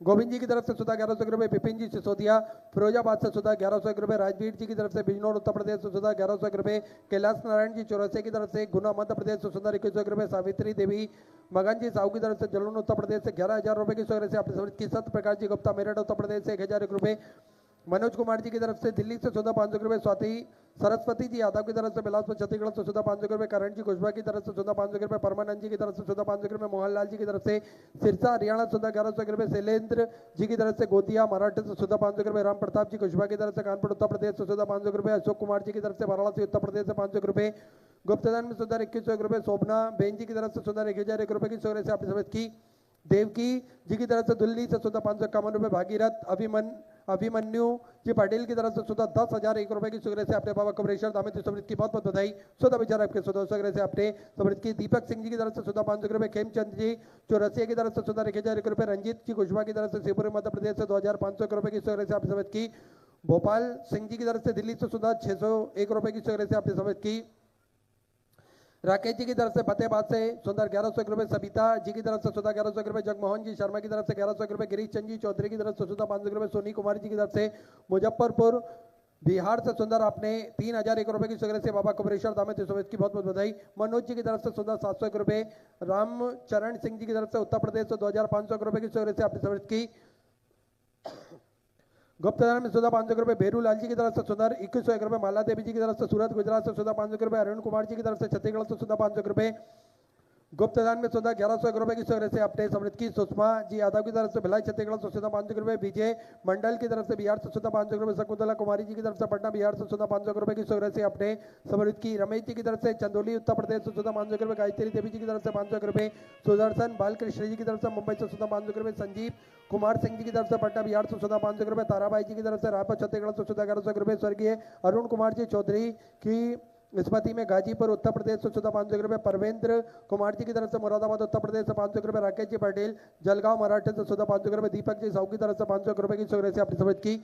गोविंद जी की तरफ से 1100 रुपए, विपिन जी सिसोदिया फिरोजाबाद से 1101 रुपए, राजवीर जी की तरफ से बिजनौर उत्तर प्रदेश से 1101 रुपए, कैलाश नारायण जी चौरसिया की तरफ से गुना मध्य प्रदेश से 21 रुपए, सावित्री देवी मगन जी साहू की तरफ से जलून उत्तर प्रदेश से 11,000 रुपए की स्वग्रसी आपने समृद्ध की। सत्य प्रकाश जी गुप्ता मेरठ उत्तर प्रदेश से 1,001 रुपए, मनोज कुमार जी की तरफ से दिल्ली से 500 रुपए, स्वाति सरस्वती जी यादव की तरफ से बिलासपुर छत्तीसगढ़ से 500 रुपए, करण जी कुशवाहा की तरफ से 500 रुपए, परमानंद जी की तरफ से 500 रुपए, मोहनलाल जी की तरफ से सिरसा हरियाणा 1100 रुपए, शैलेंद्र जी की तरफ से गोदिया मराठा से 500 रुपए, राम प्रताप जी कुशवाहा की तरफ से कानपुर उत्तर प्रदेश से 500 रुपए, अशोक कुमार जी की तरफ से वाराणसी उत्तर प्रदेश से 500 रुपए, गुप्तदान में 21 रुपए, शोभना बेन जी की तरफ से 1,001 रुपए की स्वग्रसी आपने समृद्ध की। देवकी जी की तरफ से दिल्ली से 551 रुपए, भागीरथ अभिमन्यु जी पाटिल की तरफ से सुधा 10,001 रुपए की सुग्रह से अपने बाबा कुबरेश्वर दामित समृद्ध की बहुत बहुत बधाई। सुधा विचार आपके सुधा सुग्रह से अपने समृद्ध की। दीपक सिंह जी की तरफ से सुधा 500 रुपए। खेमचंद जी चौरसिया की तरफ से सुधा 1,001 रुपए। रंजीत जी कुशवाहा की तरफ से शिवपुरी मध्य प्रदेश से 2,500 रुपए की सुग्रह से अपने समृद्ध की। भोपाल सिंह जी की तरफ से दिल्ली से सुधा 601 रुपए की सुग्रह से अपने समृद्ध की। राकेश जी की तरफ से फतेहाबाद से सुंदर 1,100 रुपए। सबिता जी की तरफ से सुधा 1,100 रुपए। जगमोहन जी शर्मा की तरफ से 1,100 रुपए। गिरीश चंद जी चौधरी की तरफ से सुधा 500 रुपए। सोनी कुमार जी की तरफ से मुजफ्फरपुर बिहार से सुंदर आपने 3,001 रुपए की सुग्रह से बाबा कुबरेश्वर दामित की बहुत बहुत बधाई। मनोज जी की तरफ से सुंदर 700 रुपए। रामचरण सिंह जी की तरफ से उत्तर प्रदेश से 2,500 रुपए की सुग्रह से आपने समृद्ध की। गुप्तधन में सुधा 500 रुपए। भेरू लाल जी की तरफ से सुंदर 2101 रुपए। माला देवी जी की तरफ से सूरत गुजरात से सुधा 500 रुपए। अरुण कुमार जी की तरफ से छत्तीसगढ़ से सुधा 500 रुपए। गुप्तदान में सुधा 1,101 रुपए की सुग्रह से अपने समृद्ध की। सुषमा जी यादव की तरफ से भिलाई छत्तीसगढ़ से सुधा 500 रुपए। विजय मंडल की तरफ से बिहार से सुधा 500 रुपए। शकुंतला कुमारी जी की तरफ से पटना बिहार से सुधा 500 रुपए की सुग्रह से अपने समृद्ध की। रमेश जी की तरफ से चंदौली उत्तर प्रदेश से सुधा 500 रुपए। गायत्री देवी जी की तरफ से 500 रुपए। सुदर्शन बालकृष्ण जी की तरफ से मुंबई से सुधा 500 रुपए। संजीव कुमार सिंह जी की तरफ से पटना बिहार से सुधा 500 रुपए। ताराबाई जी की तरफ से रायपुर छत्तीसगढ़ से सुधा 1,100 रुपए। स्वर्गीय अरुण कुमार जी चौधरी की स्मृति में गाजीपुर उत्तर प्रदेश से सुधा 500 रुपए। परवेंद्र कुमार जी की तरफ से मुरादाबाद उत्तर प्रदेश से 500 रुपए। राकेश जी पटेल जलगांव मराठे से सुधा 500 रुपए। दीपक जी साहू की तरफ से 500 रुपए की सुग्रह से अपनी समृद्ध की।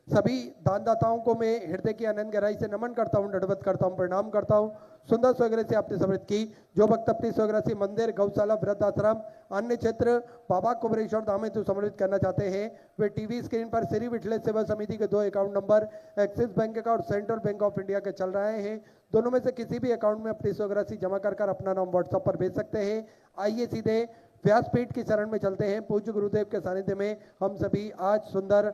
सभी दानदाताओं को मैं हृदय की अनंत गहराई से नमन करता हूँ, दंडवत करता हूँ, प्रणाम करता हूँ। सुंदर सुग्रह से अपनी समृद्ध की। जो भक्त अपनी सुग्रह से मंदिर, गौशाला, वृद्धाश्रम, अन्य क्षेत्र बाबा कुबरेश्वर धाम में जो समर्पित करना चाहते हैं वे टीवी स्क्रीन पर श्री विठलेश सेवा समिति के 2 अकाउंट नंबर एक्सिस बैंक का और सेंट्रल बैंक ऑफ इंडिया के चल रहे हैं। दोनों में से किसी भी अकाउंट में अपनी सुग्रह जमा कर अपना नाम व्हाट्सएप पर भेज सकते हैं। आइए सीधे व्यासपीठ की शरण में चलते हैं। पूज्य गुरुदेव के सानिध्य में हम सभी आज सुंदर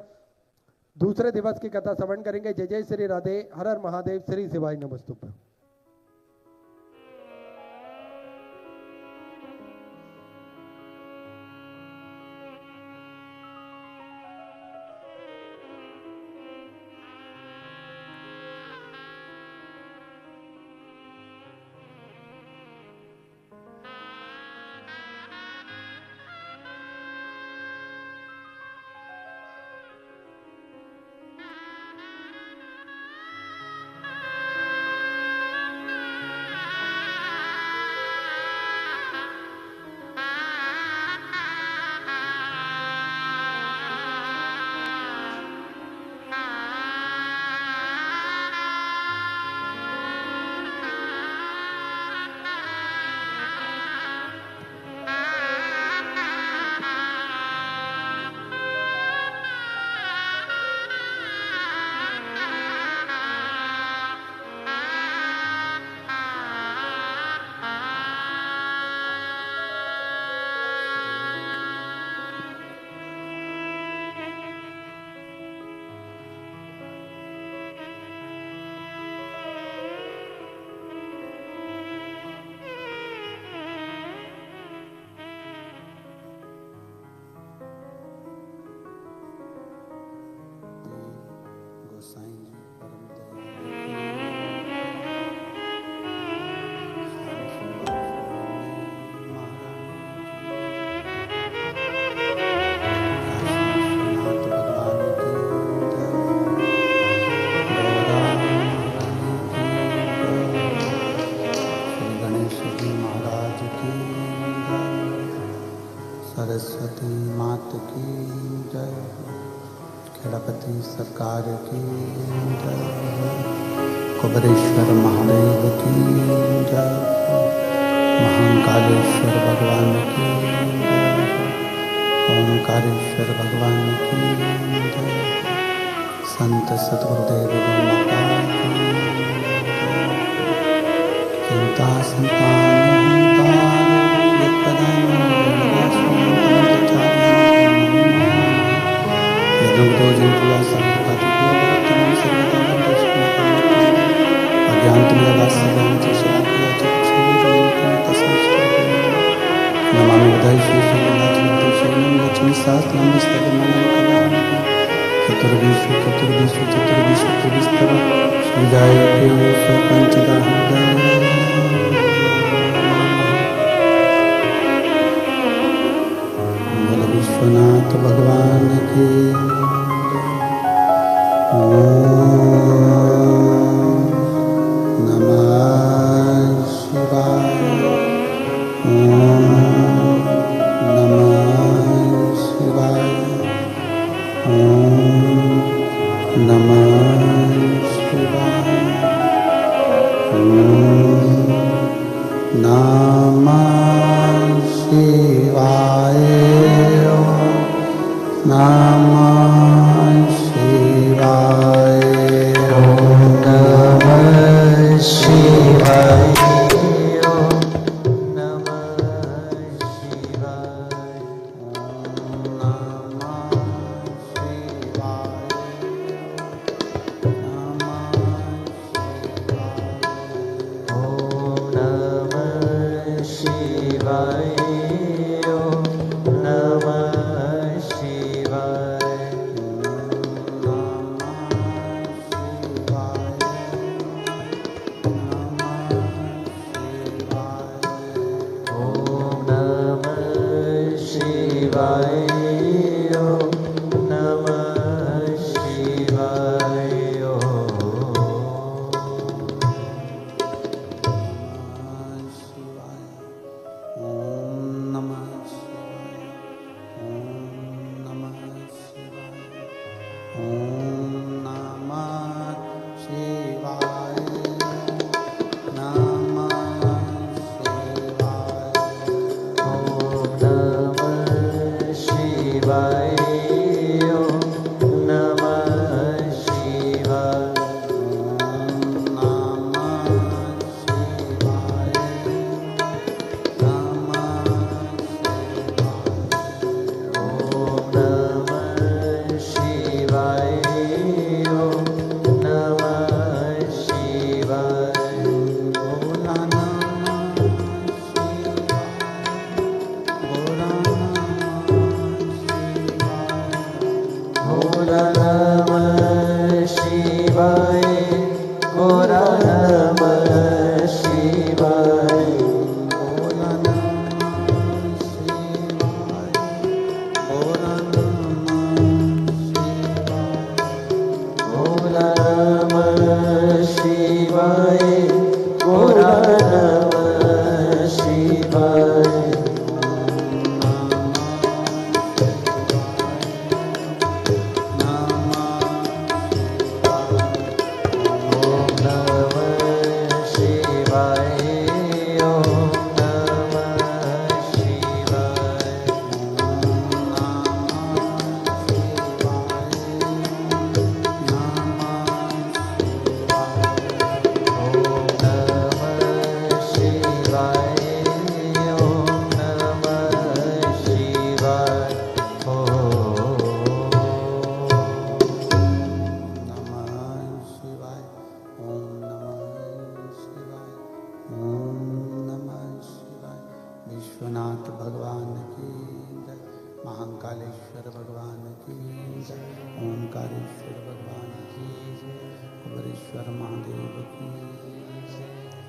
दूसरे दिवस की कथा श्रवण करेंगे। जय जय श्री राधे, हर हर महादेव, श्री शिवाय नमस्तुभ्यं। सरस्वती मात की जय, खेड़ापति सरकार की जय, कुबरेश्वर महादेव की जय, महाकालेश्वर भगवान की जय, ओंकारेश्वर भगवान की जय, संत सद्गुरुदेव महाराज की जय। चिंता संतान विश्वनाथ भगवान की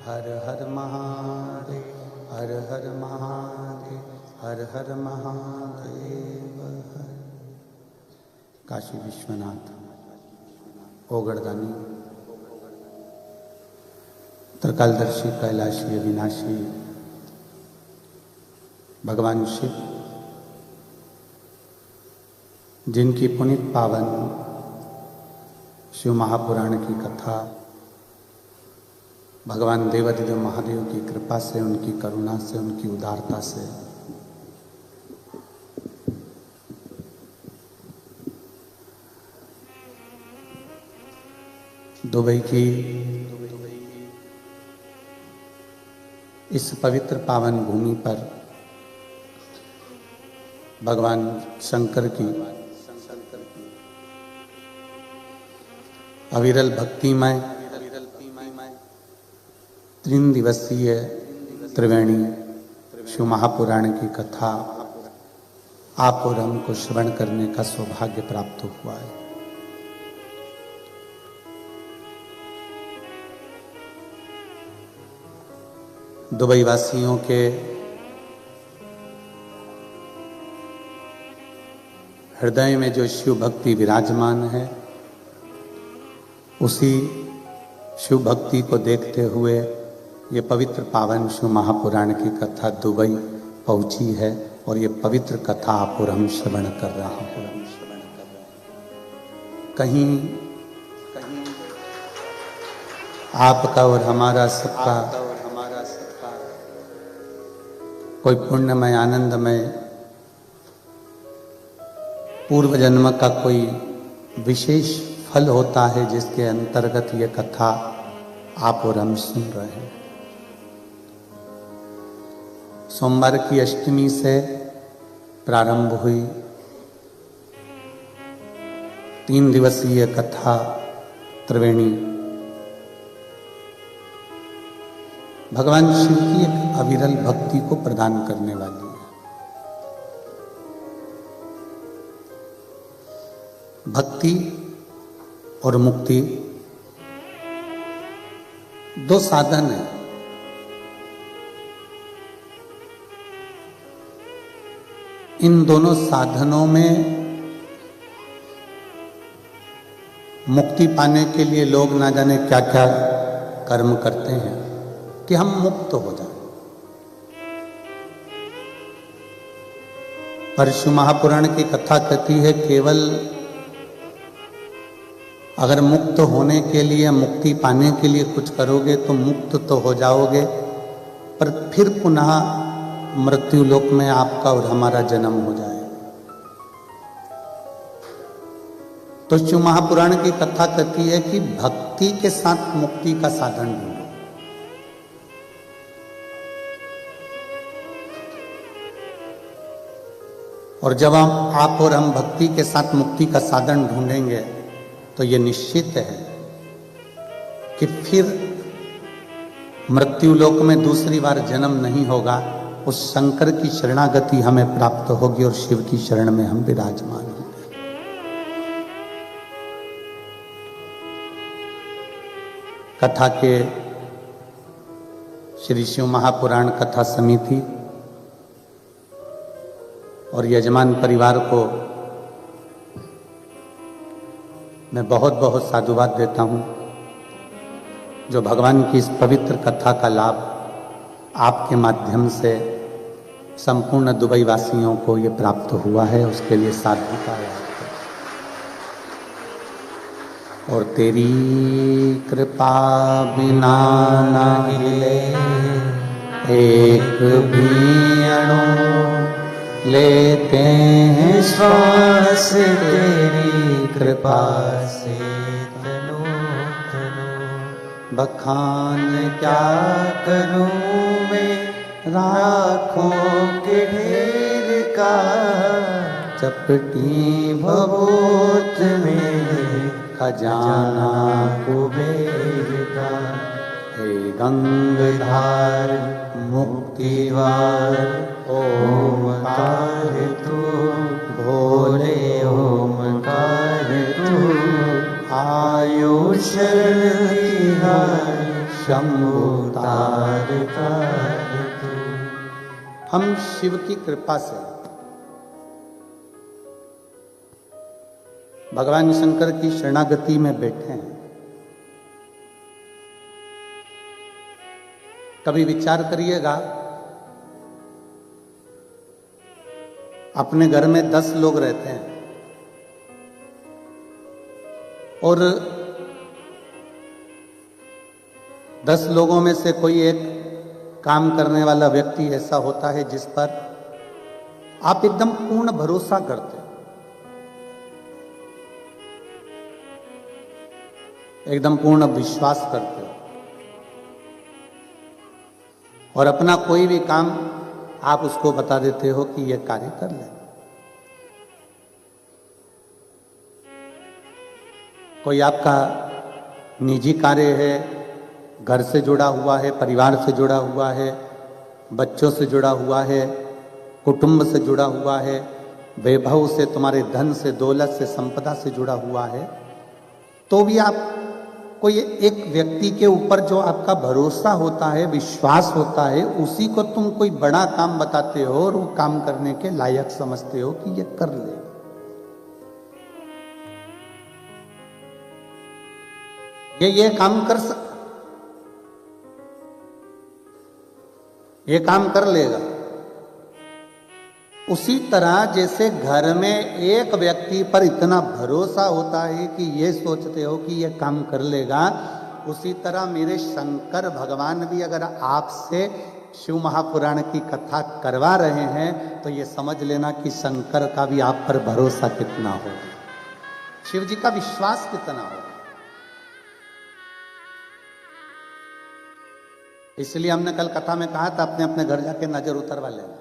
हर हर महादेव, हर हर महादेव, हर हर महादेव। काशी विश्वनाथ, ओगड़दानी, त्रिकालदर्शी, कैलाशी, अविनाशी भगवान शिव, जिनकी पुनीत पावन शिव महापुराण की कथा भगवान देवाधिदेव महादेव की कृपा से, उनकी करुणा से, उनकी उदारता से दुबई की इस पवित्र पावन भूमि पर भगवान शंकर की अविरल भक्तिमय 3 दिवसीय त्रिवेणी शिव महापुराण की कथा आप और हमको श्रवण करने का सौभाग्य प्राप्त हुआ है। दुबई वासियों के हृदय में जो शिव भक्ति विराजमान है, उसी शिव भक्ति को देखते हुए ये पवित्र पावन शिव महापुराण की कथा दुबई पहुंची है और ये पवित्र कथा आप और हम श्रवण कर रहे हैं। कहीं आपका और हमारा सबका कोई पुण्यमय आनंदमय पूर्व जन्म का कोई विशेष फल होता है, जिसके अंतर्गत ये कथा आप और हम सुन रहे हैं। सोमवार की अष्टमी से प्रारंभ हुई 3 दिवसीय कथा त्रिवेणी भगवान शिव की एक अविरल भक्ति को प्रदान करने वाली है। भक्ति और मुक्ति दो साधन हैं। इन दोनों साधनों में मुक्ति पाने के लिए लोग ना जाने क्या क्या कर्म करते हैं कि हम मुक्त हो जाएं। परशु महापुराण की कथा कहती है केवल अगर मुक्त होने के लिए, मुक्ति पाने के लिए कुछ करोगे तो मुक्त तो हो जाओगे, पर फिर पुनः मृत्यु लोक में आपका और हमारा जन्म हो जाए। तो शिव महापुराण की कथा कहती है कि भक्ति के साथ मुक्ति का साधन ढूंढो। और जब आप और हम भक्ति के साथ मुक्ति का साधन ढूंढेंगे तो ये निश्चित है कि फिर मृत्यु लोक में दूसरी बार जन्म नहीं होगा। उस शंकर की शरणागति हमें प्राप्त होगी और शिव की शरण में हम विराजमान होंगे। कथा के श्री शिव महापुराण कथा समिति और यजमान परिवार को मैं बहुत बहुत साधुवाद देता हूं, जो भगवान की इस पवित्र कथा का लाभ आपके माध्यम से संपूर्ण दुबई वासियों को ये प्राप्त हुआ है, उसके लिए साधुता है। और तेरी कृपा बिना न हिले एक भी अणु, लेते हैं श्वास तेरी कृपा से तनु तनु। बखान क्या करूं मैं राखों के ढेर का, चपटी भभूत में खजाना कुबेर का। हे गंगाधार मुक्तिवार ओमकार तू, भोले ओमकार तू। आयुष शंभु तार तार तू। हम शिव की कृपा से भगवान शंकर की शरणागति में बैठे हैं। कभी विचार करिएगा, अपने घर में 10 लोग रहते हैं और 10 लोगों में से कोई एक काम करने वाला व्यक्ति ऐसा होता है जिस पर आप एकदम पूर्ण भरोसा करते हैं, एकदम पूर्ण विश्वास करते हो, और अपना कोई भी काम आप उसको बता देते हो कि यह कार्य कर ले। कोई आपका निजी कार्य है, घर से जुड़ा हुआ है, परिवार से जुड़ा हुआ है, बच्चों से जुड़ा हुआ है, कुटुंब से जुड़ा हुआ है, वैभव से, तुम्हारे धन से, दौलत से, संपदा से जुड़ा हुआ है, तो भी आप कोई एक व्यक्ति के ऊपर जो आपका भरोसा होता है, विश्वास होता है, उसी को तुम कोई बड़ा काम बताते हो और वो काम करने के लायक समझते हो कि ये कर ले। ये काम कर ये काम कर लेगा। उसी तरह जैसे घर में एक व्यक्ति पर इतना भरोसा होता है कि ये सोचते हो कि ये काम कर लेगा, उसी तरह मेरे शंकर भगवान भी अगर आपसे शिव महापुराण की कथा करवा रहे हैं तो ये समझ लेना कि शंकर का भी आप पर भरोसा कितना होगा, शिव जी का विश्वास कितना होगा। इसलिए हमने कल कथा में कहा था अपने अपने घर जाके नजर उतरवा लेना।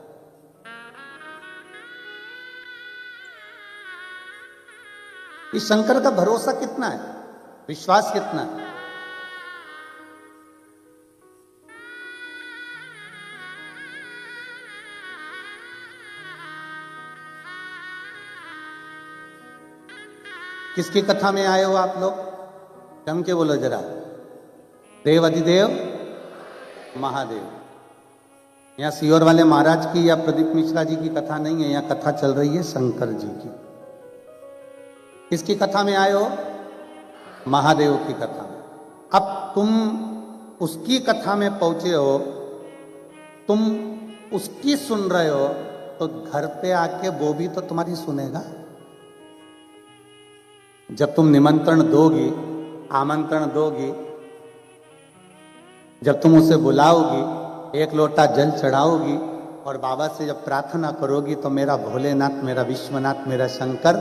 इस शंकर का भरोसा कितना है, विश्वास कितना है। किसकी कथा में आए हो आप लोग, जम के बोलो जरा। देव अधिदेव महादेव। यहाँ सीहोर वाले महाराज की या प्रदीप मिश्रा जी की कथा नहीं है, यहाँ कथा चल रही है शंकर जी की। किसकी कथा में आए हो, महादेव की कथा में। अब तुम उसकी कथा में पहुंचे हो, तुम उसकी सुन रहे हो, तो घर पे आके वो भी तो तुम्हारी सुनेगा। जब तुम निमंत्रण दोगी, आमंत्रण दोगी, जब तुम उसे बुलाओगी, एक लोटा जल चढ़ाओगी और बाबा से जब प्रार्थना करोगी, तो मेरा भोलेनाथ, मेरा विश्वनाथ, मेरा शंकर,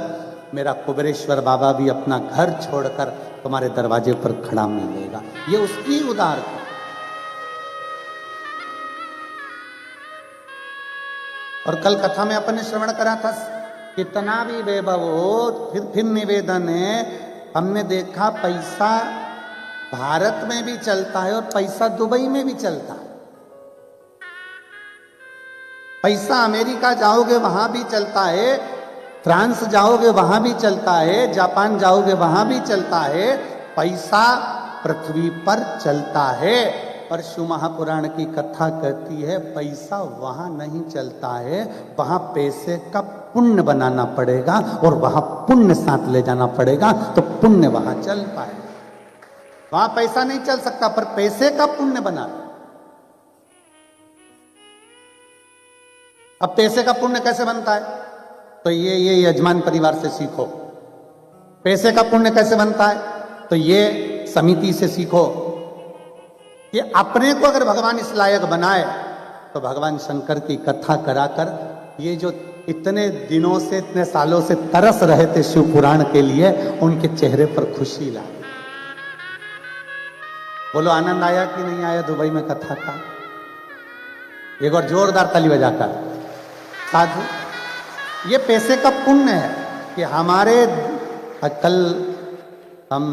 मेरा कुबेरेश्वर बाबा भी अपना घर छोड़कर तुम्हारे दरवाजे पर खड़ा मिलेगा। ये उसकी उदारता। और कल कथा में अपन ने श्रवण करा था, कितना भी वैभव हो, फिर निवेदन है। हमने देखा पैसा भारत में भी चलता है और पैसा दुबई में भी चलता है। पैसा अमेरिका जाओगे वहां भी चलता है, फ्रांस जाओगे वहां भी चलता है, जापान जाओगे वहां भी चलता है। पैसा पृथ्वी पर चलता है। पर शिव महापुराण की कथा कहती है पैसा वहां नहीं चलता है, वहां पैसे का पुण्य बनाना पड़ेगा और वहां पुण्य साथ ले जाना पड़ेगा, तो पुण्य वहां चल पाए। वहां पैसा नहीं चल सकता, पर पैसे का पुण्य बना। अब पैसे का पुण्य कैसे बनता है, तो ये यजमान परिवार से सीखो। पैसे का पुण्य कैसे बनता है, तो ये समिति से सीखो। कि अपने को अगर भगवान इस लायक बनाए, तो भगवान शंकर की कथा कराकर ये जो इतने दिनों से, इतने सालों से तरस रहे थे शिव पुराण के लिए, उनके चेहरे पर खुशी लाई। बोलो आनंद आया कि नहीं आया दुबई में कथा का? एक और जोरदार ताली बजाकर। साधु, ये पैसे का पुण्य है कि हमारे कल हम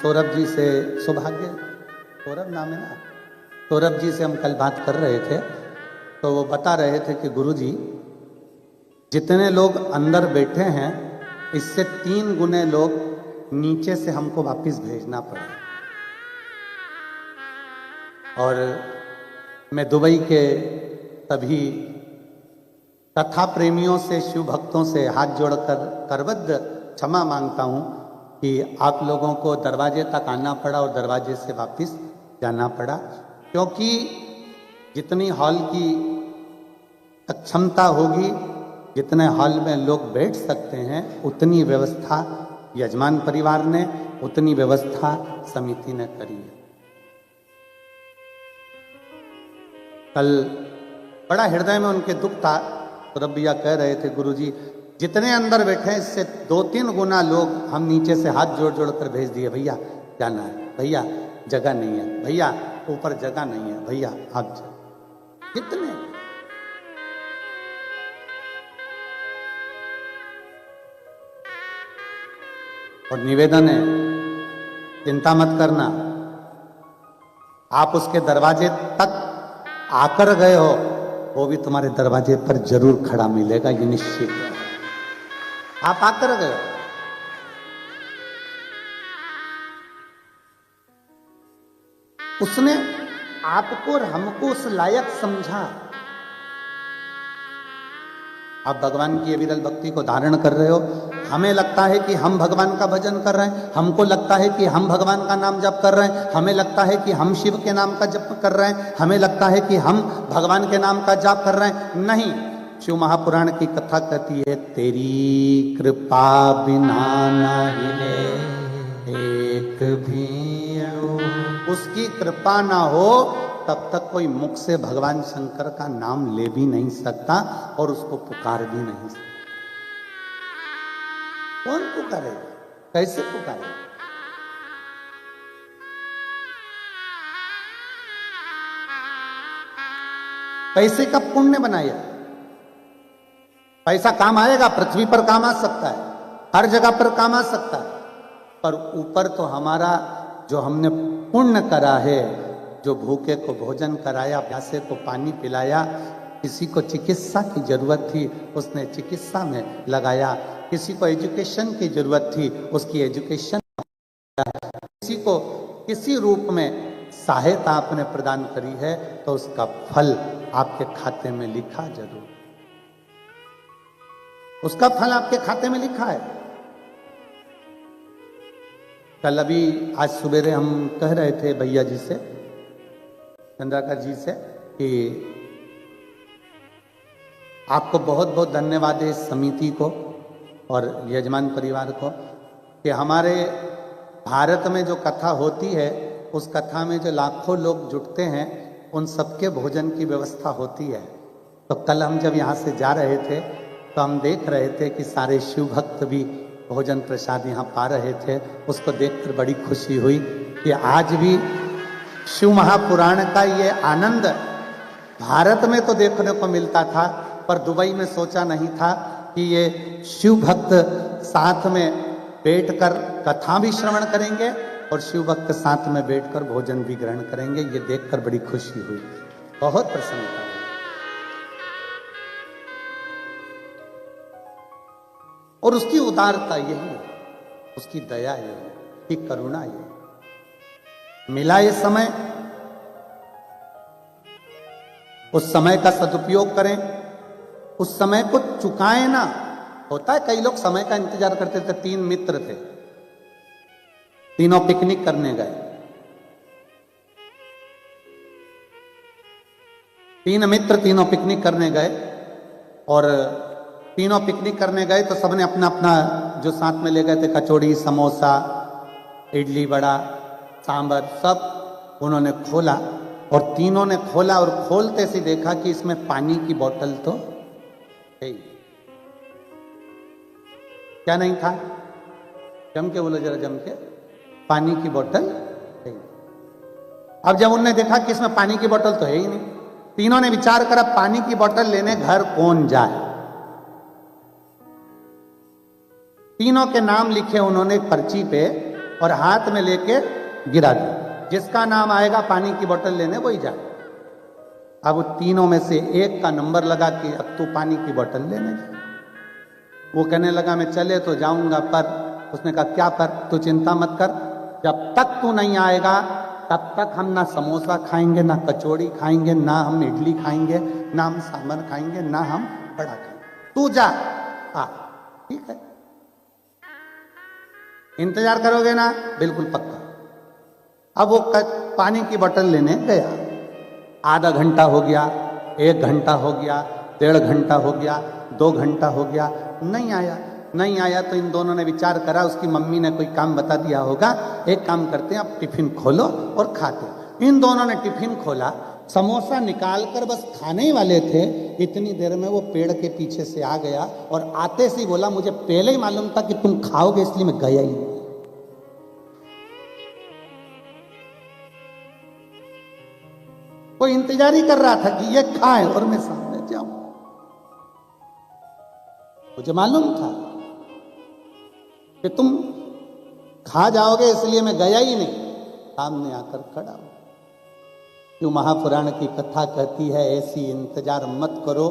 सौरभ जी से, सौभाग्य सौरभ नाम है ना, सौरभ जी से हम कल बात कर रहे थे, तो वो बता रहे थे कि गुरुजी जितने लोग अंदर बैठे हैं, इससे 3 गुने लोग नीचे से हमको वापस भेजना पड़ा। और मैं दुबई के सभी कथा प्रेमियों से, शिव भक्तों से हाथ जोड़कर करबद्ध क्षमा मांगता हूं कि आप लोगों को दरवाजे तक आना पड़ा और दरवाजे से वापस जाना पड़ा, क्योंकि जितनी हॉल की क्षमता होगी, जितने हॉल में लोग बैठ सकते हैं, उतनी व्यवस्था यजमान परिवार ने, उतनी व्यवस्था समिति ने करी है। कल बड़ा हृदय में उनके दुख था, तो रबिया कह रहे थे गुरुजी जितने अंदर बैठे हैं, इससे 2-3 गुना लोग हम नीचे से हाथ जोड़ जोड़ कर भेज दिए, भैया जाना है, भैया जगह नहीं है, भैया ऊपर जगह नहीं है, भैया आप कितने। और निवेदन है, चिंता मत करना, आप उसके दरवाजे तक आकर गए हो, वो भी तुम्हारे दरवाजे पर जरूर खड़ा मिलेगा, ये निश्चित है। आप आकर गए, उसने आपको और हमको उस लायक समझा। आप भगवान की विरल भक्ति को धारण कर रहे हो, हमें लगता है कि हम भगवान का भजन कर रहे हैं, हमको लगता है कि हम भगवान का नाम जप कर रहे हैं, हमें लगता है कि हम शिव के नाम का जप कर रहे हैं, हमें लगता है कि हम भगवान के नाम का जाप कर रहे हैं। नहीं, शिव महापुराण की कथा कहती है, तेरी कृपा बिना न हिले एक भी, उसकी कृपा ना हो तब तक कोई मुख से भगवान शंकर का नाम ले भी नहीं सकता और उसको पुकार भी नहीं सकता। कौन पुकारेगा, कैसे पुकारेगा? पैसे का पुण्य बनाया। पैसा काम आएगा, पृथ्वी पर काम आ सकता है, हर जगह पर काम आ सकता है, पर ऊपर तो हमारा जो हमने पुण्य करा है, जो भूखे को भोजन कराया, प्यासे को पानी पिलाया, किसी को चिकित्सा की जरूरत थी उसने चिकित्सा में लगाया, किसी को एजुकेशन की जरूरत थी उसकी एजुकेशन, किसी को किसी रूप में सहायता आपने प्रदान करी है तो उसका फल आपके खाते में लिखा जरूर, उसका फल आपके खाते में लिखा है। कल अभी आज सवेरे हम कह रहे थे भैया जी से, चंद्राकर जी से, कि आपको बहुत बहुत धन्यवाद है इस समिति को और यजमान परिवार को कि हमारे भारत में जो कथा होती है उस कथा में जो लाखों लोग जुटते हैं उन सबके भोजन की व्यवस्था होती है। तो कल हम जब यहाँ से जा रहे थे तो हम देख रहे थे कि सारे शिव भक्त भी भोजन प्रसाद यहाँ पा रहे थे। उसको देखकर बड़ी खुशी हुई कि आज भी शिव महापुराण का ये आनंद भारत में तो देखने को मिलता था, पर दुबई में सोचा नहीं था कि ये शिव भक्त साथ में बैठकर कथा भी श्रवण करेंगे और शिव भक्त साथ में बैठकर भोजन भी ग्रहण करेंगे। ये देखकर बड़ी खुशी हुई, बहुत प्रसन्नता हुई। और उसकी उदारता यही है, उसकी दया ये है, उसकी करुणा ये। मिला ये समय, उस समय का सदुपयोग करें, उस समय को चुकाएं ना। होता है कई लोग समय का इंतजार करते थे। 3 मित्र थे, तीनों पिकनिक करने गए। 3 मित्र तीनों पिकनिक करने गए और तीनों पिकनिक करने गए तो सबने अपना अपना जो साथ में ले गए थे, कचौड़ी, समोसा, इडली, वड़ा, सांभर, सब उन्होंने खोला और तीनों ने खोला और खोलते से देखा कि इसमें पानी की बोतल तो है ही। क्या नहीं था? जम के बोलो जरा, जम के। पानी की बोतल है। अब जब उन्होंने देखा कि इसमें पानी की बोतल तो है ही नहीं, तीनों ने विचार करा पानी की बोतल लेने घर कौन जाए। तीनों के नाम लिखे उन्होंने पर्ची पे और हाथ में लेके गिरा दिया, जिसका नाम आएगा पानी की बोतल लेने वही जाए। अब तीनों में से एक का नंबर लगा कि अब तू पानी की बोतल लेने जा। वो कहने लगा मैं चले तो जाऊंगा, पर उसने कहा क्या पर? तू चिंता मत कर, जब तक तू नहीं आएगा तब तक हम ना समोसा खाएंगे, ना कचौड़ी खाएंगे, ना हम इडली खाएंगे, ना हम सांभर खाएंगे, ना हम बड़ा खाएंगे। तू जा, हाँ ठीक है। इंतजार करोगे ना? बिल्कुल पक्का। अब वो पानी की बोतल लेने गया। आधा घंटा हो गया, 1 घंटा हो गया, 1.5 घंटा हो गया, 2 घंटा हो गया, नहीं आया। नहीं आया तो इन दोनों ने विचार करा, उसकी मम्मी ने कोई काम बता दिया होगा, एक काम करते हैं अब टिफिन खोलो और खाते। इन दोनों ने टिफिन खोला, समोसा निकाल कर बस खाने ही वाले थे, इतनी देर में वो पेड़ के पीछे से आ गया और आते से बोला मुझे पहले ही मालूम था कि तुम खाओगे इसलिए मैं गया ही नहीं। कोई इंतजार ही कर रहा था कि ये खाए और मैं सामने जाऊं। मुझे मालूम था कि तुम खा जाओगे इसलिए मैं गया ही नहीं, सामने आकर खड़ा हूं। क्यों महापुराण की कथा कहती है ऐसी इंतजार मत करो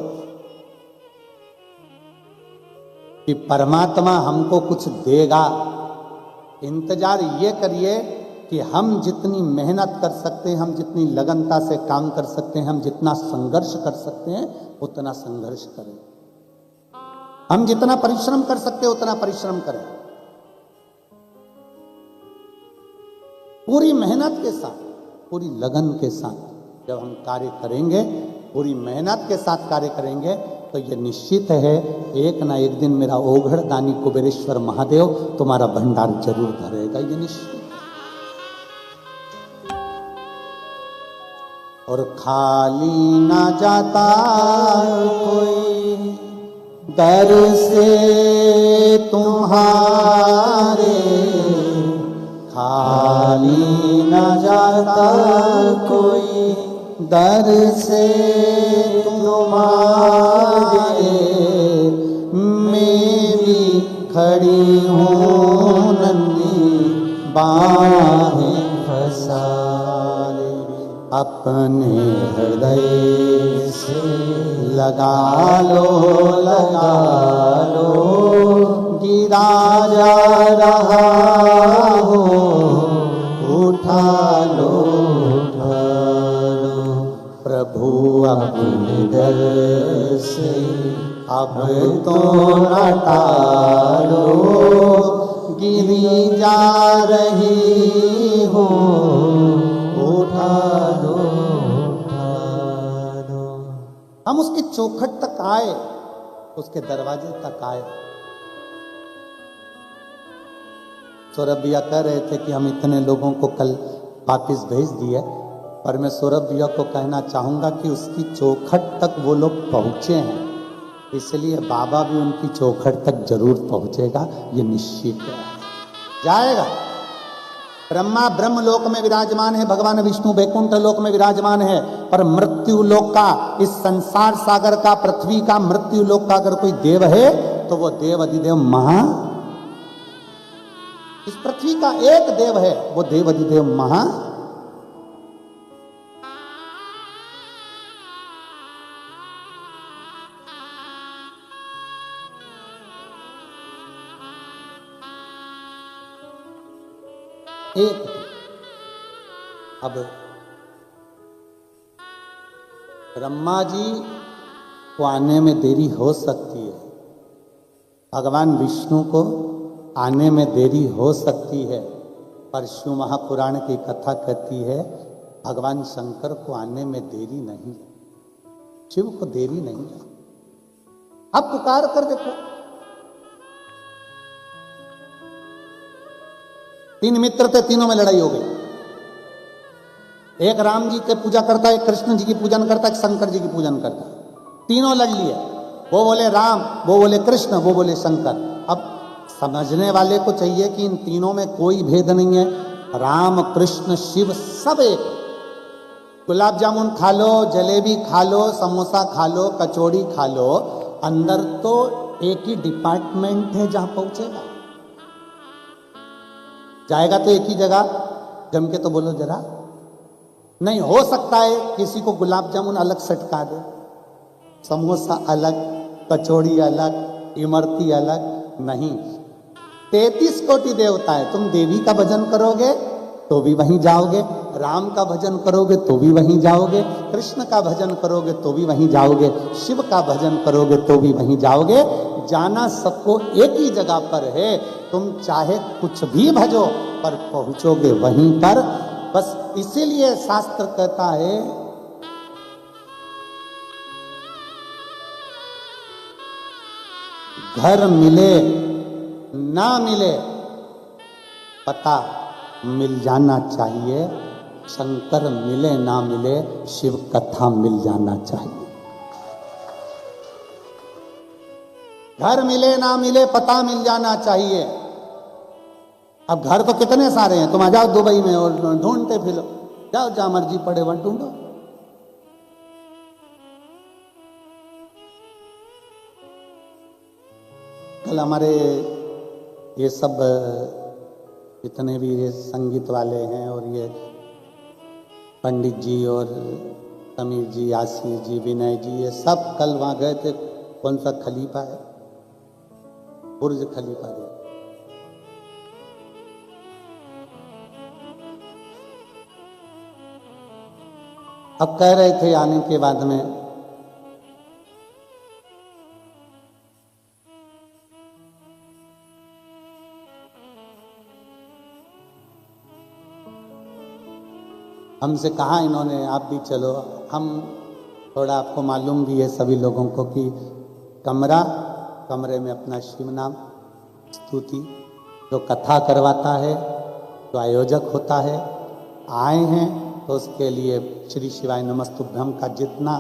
कि परमात्मा हमको कुछ देगा। इंतजार ये करिए कि हम जितनी मेहनत कर सकते हैं, हम जितनी लगनता से काम कर सकते हैं, हम जितना संघर्ष कर सकते हैं उतना संघर्ष करें। हम जितना परिश्रम कर सकते हैं उतना परिश्रम करें। पूरी मेहनत के साथ, पूरी लगन के साथ जब हम कार्य करेंगे, पूरी मेहनत के साथ कार्य करेंगे तो ये निश्चित है एक ना एक दिन मेरा ओघड़ दानी कुबेरेश्वर महादेव तुम्हारा भंडार जरूर भरेगा, ये निश्चित। और खाली ना जाता कोई दर से तुम्हारे, खाली न जाता कोई दर से तुम्हारे मैं भी खड़ी हूँ नन्ही बाहें फसारे, अपने हृदय से लगा लो गिरा जा रहा हो उठा लो प्रभु अपने दर से अब तो न टालो, गिरी जा रही हो उठा लो। हम उसकी चौखट तक आए, उसके दरवाजे तक आए। सौरभ भैया कह रहे थे कि हम इतने लोगों को कल वापिस भेज दिए, पर मैं सौरभ भैया को कहना चाहूंगा कि उसकी चौखट तक वो लोग पहुंचे हैं, इसलिए बाबा भी उनकी चौखट तक जरूर पहुंचेगा, ये निश्चित है, जाएगा। ब्रह्मा ब्रह्म लोक में विराजमान है, भगवान विष्णु वैकुंठ लोक में विराजमान है, पर मृत्यु लोक का, इस संसार सागर का, पृथ्वी का मृत्यु लोक का अगर कोई देव है तो वो देव अधिदेव महा, इस पृथ्वी का एक देव है, वो देव अधिदेव महा एक। अब ब्रह्मा जी को आने में देरी हो सकती है, भगवान विष्णु को आने में देरी हो सकती है, पर शिव महापुराण की कथा कहती है भगवान शंकर को आने में देरी नहीं है, शिव को देरी नहीं है। अब पुकार कर देखो, 3 मित्र थे, तीनों में लड़ाई हो गई। एक राम जी के पूजा करता है, एक कृष्ण जी की पूजन करता है, एक शंकर जी की पूजन करता है, तीनों लड़ लिए। वो बोले राम, वो बोले कृष्ण, वो बोले शंकर। अब समझने वाले को चाहिए कि इन तीनों में कोई भेद नहीं है, राम कृष्ण शिव सब एक। गुलाब जामुन खा लो, जलेबी खा लो, समोसा खा लो, कचौड़ी खा लो, अंदर तो एक ही डिपार्टमेंट है जहां पहुंचेगा, जाएगा तो एक ही जगह। जम के तो बोलो जरा, नहीं हो सकता है किसी को गुलाब जामुन अलग सटका दे, समोसा अलग, कचौड़ी अलग, इमरती अलग, नहीं। 33 कोटि देवता है, तुम देवी का भजन करोगे तो भी वहीं जाओगे, राम का भजन करोगे तो भी वहीं जाओगे, कृष्ण का भजन करोगे तो भी वहीं जाओगे, शिव का भजन करोगे तो भी वहीं जाओगे। जाना सबको एक ही जगह पर है, तुम चाहे कुछ भी भजो पर पहुंचोगे वहीं पर। बस इसीलिए शास्त्र कहता है घर मिले ना मिले पता मिल जाना चाहिए, शंकर मिले ना मिले शिव कथा मिल जाना चाहिए। घर मिले ना मिले पता मिल जाना चाहिए। अब घर तो कितने सारे हैं, तुम आ जाओ दुबई में और ढूंढते फिरो, जाओ जहां मर्जी पड़े वहां ढूंढो। कल हमारे ये सब जितने भी ये संगीत वाले हैं और ये पंडित जी और समीर जी, आशीष जी, विनय जी, ये सब कल वहां गए थे। कौन सा खलीफा है, बुर्ज खलीफा गए। अब कह रहे थे आने के बाद में हमसे कहा इन्होंने आप भी चलो। हम थोड़ा आपको मालूम भी है सभी लोगों को कि कमरे में अपना शिव नाम स्तुति जो कथा करवाता है, जो आयोजक होता है, आए हैं तो उसके लिए श्री शिवाय नमस्तुभ्यम का जितना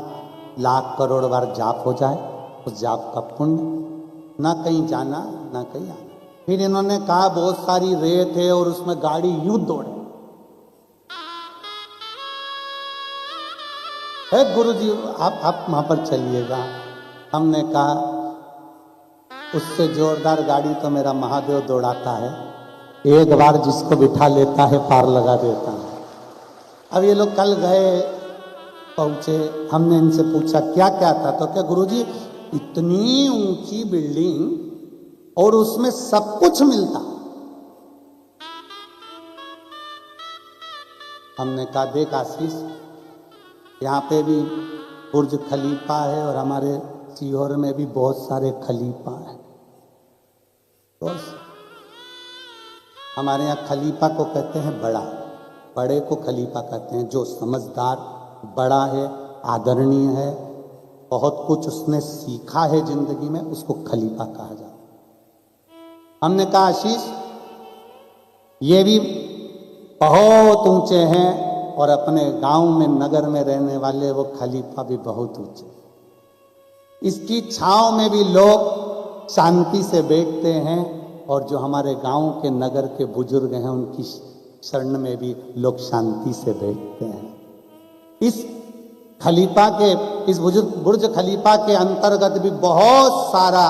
लाख करोड़ बार जाप हो जाए उस जाप का पुण्य, ना कहीं जाना ना कहीं आना। फिर इन्होंने कहा बहुत सारी रेत है और उसमें गाड़ी यूं दौड़े। है गुरुजी आप वहां पर चलिएगा। हमने कहा उससे जोरदार गाड़ी तो मेरा महादेव दौड़ाता है, एक बार जिसको बिठा लेता है पार लगा देता है। अब ये लोग कल गए, पहुंचे, हमने इनसे पूछा क्या क्या था, तो क्या गुरुजी इतनी ऊंची बिल्डिंग और उसमें सब कुछ मिलता। हमने कहा देख आशीष, यहाँ पे भी बुर्ज खलीफा है और हमारे सीहोर में भी बहुत सारे खलीफा हैं। तो हमारे यहाँ खलीफा को कहते हैं बड़ा, बड़े को खलीफा कहते हैं। जो समझदार बड़ा है, आदरणीय है, बहुत कुछ उसने सीखा है जिंदगी में, उसको खलीफा कहा जाता है। हमने कहा आशीष ये भी बहुत ऊंचे हैं और अपने गांव में नगर में रहने वाले वो खलीफा भी बहुत ऊंचे। इसकी छांव में भी लोग शांति से बैठते हैं और जो हमारे गांव के नगर के बुजुर्ग हैं उनकी शरण में भी लोग शांति से बैठते हैं। इस खलीफा के, इस बुर्ज खलीफा के अंतर्गत भी बहुत सारा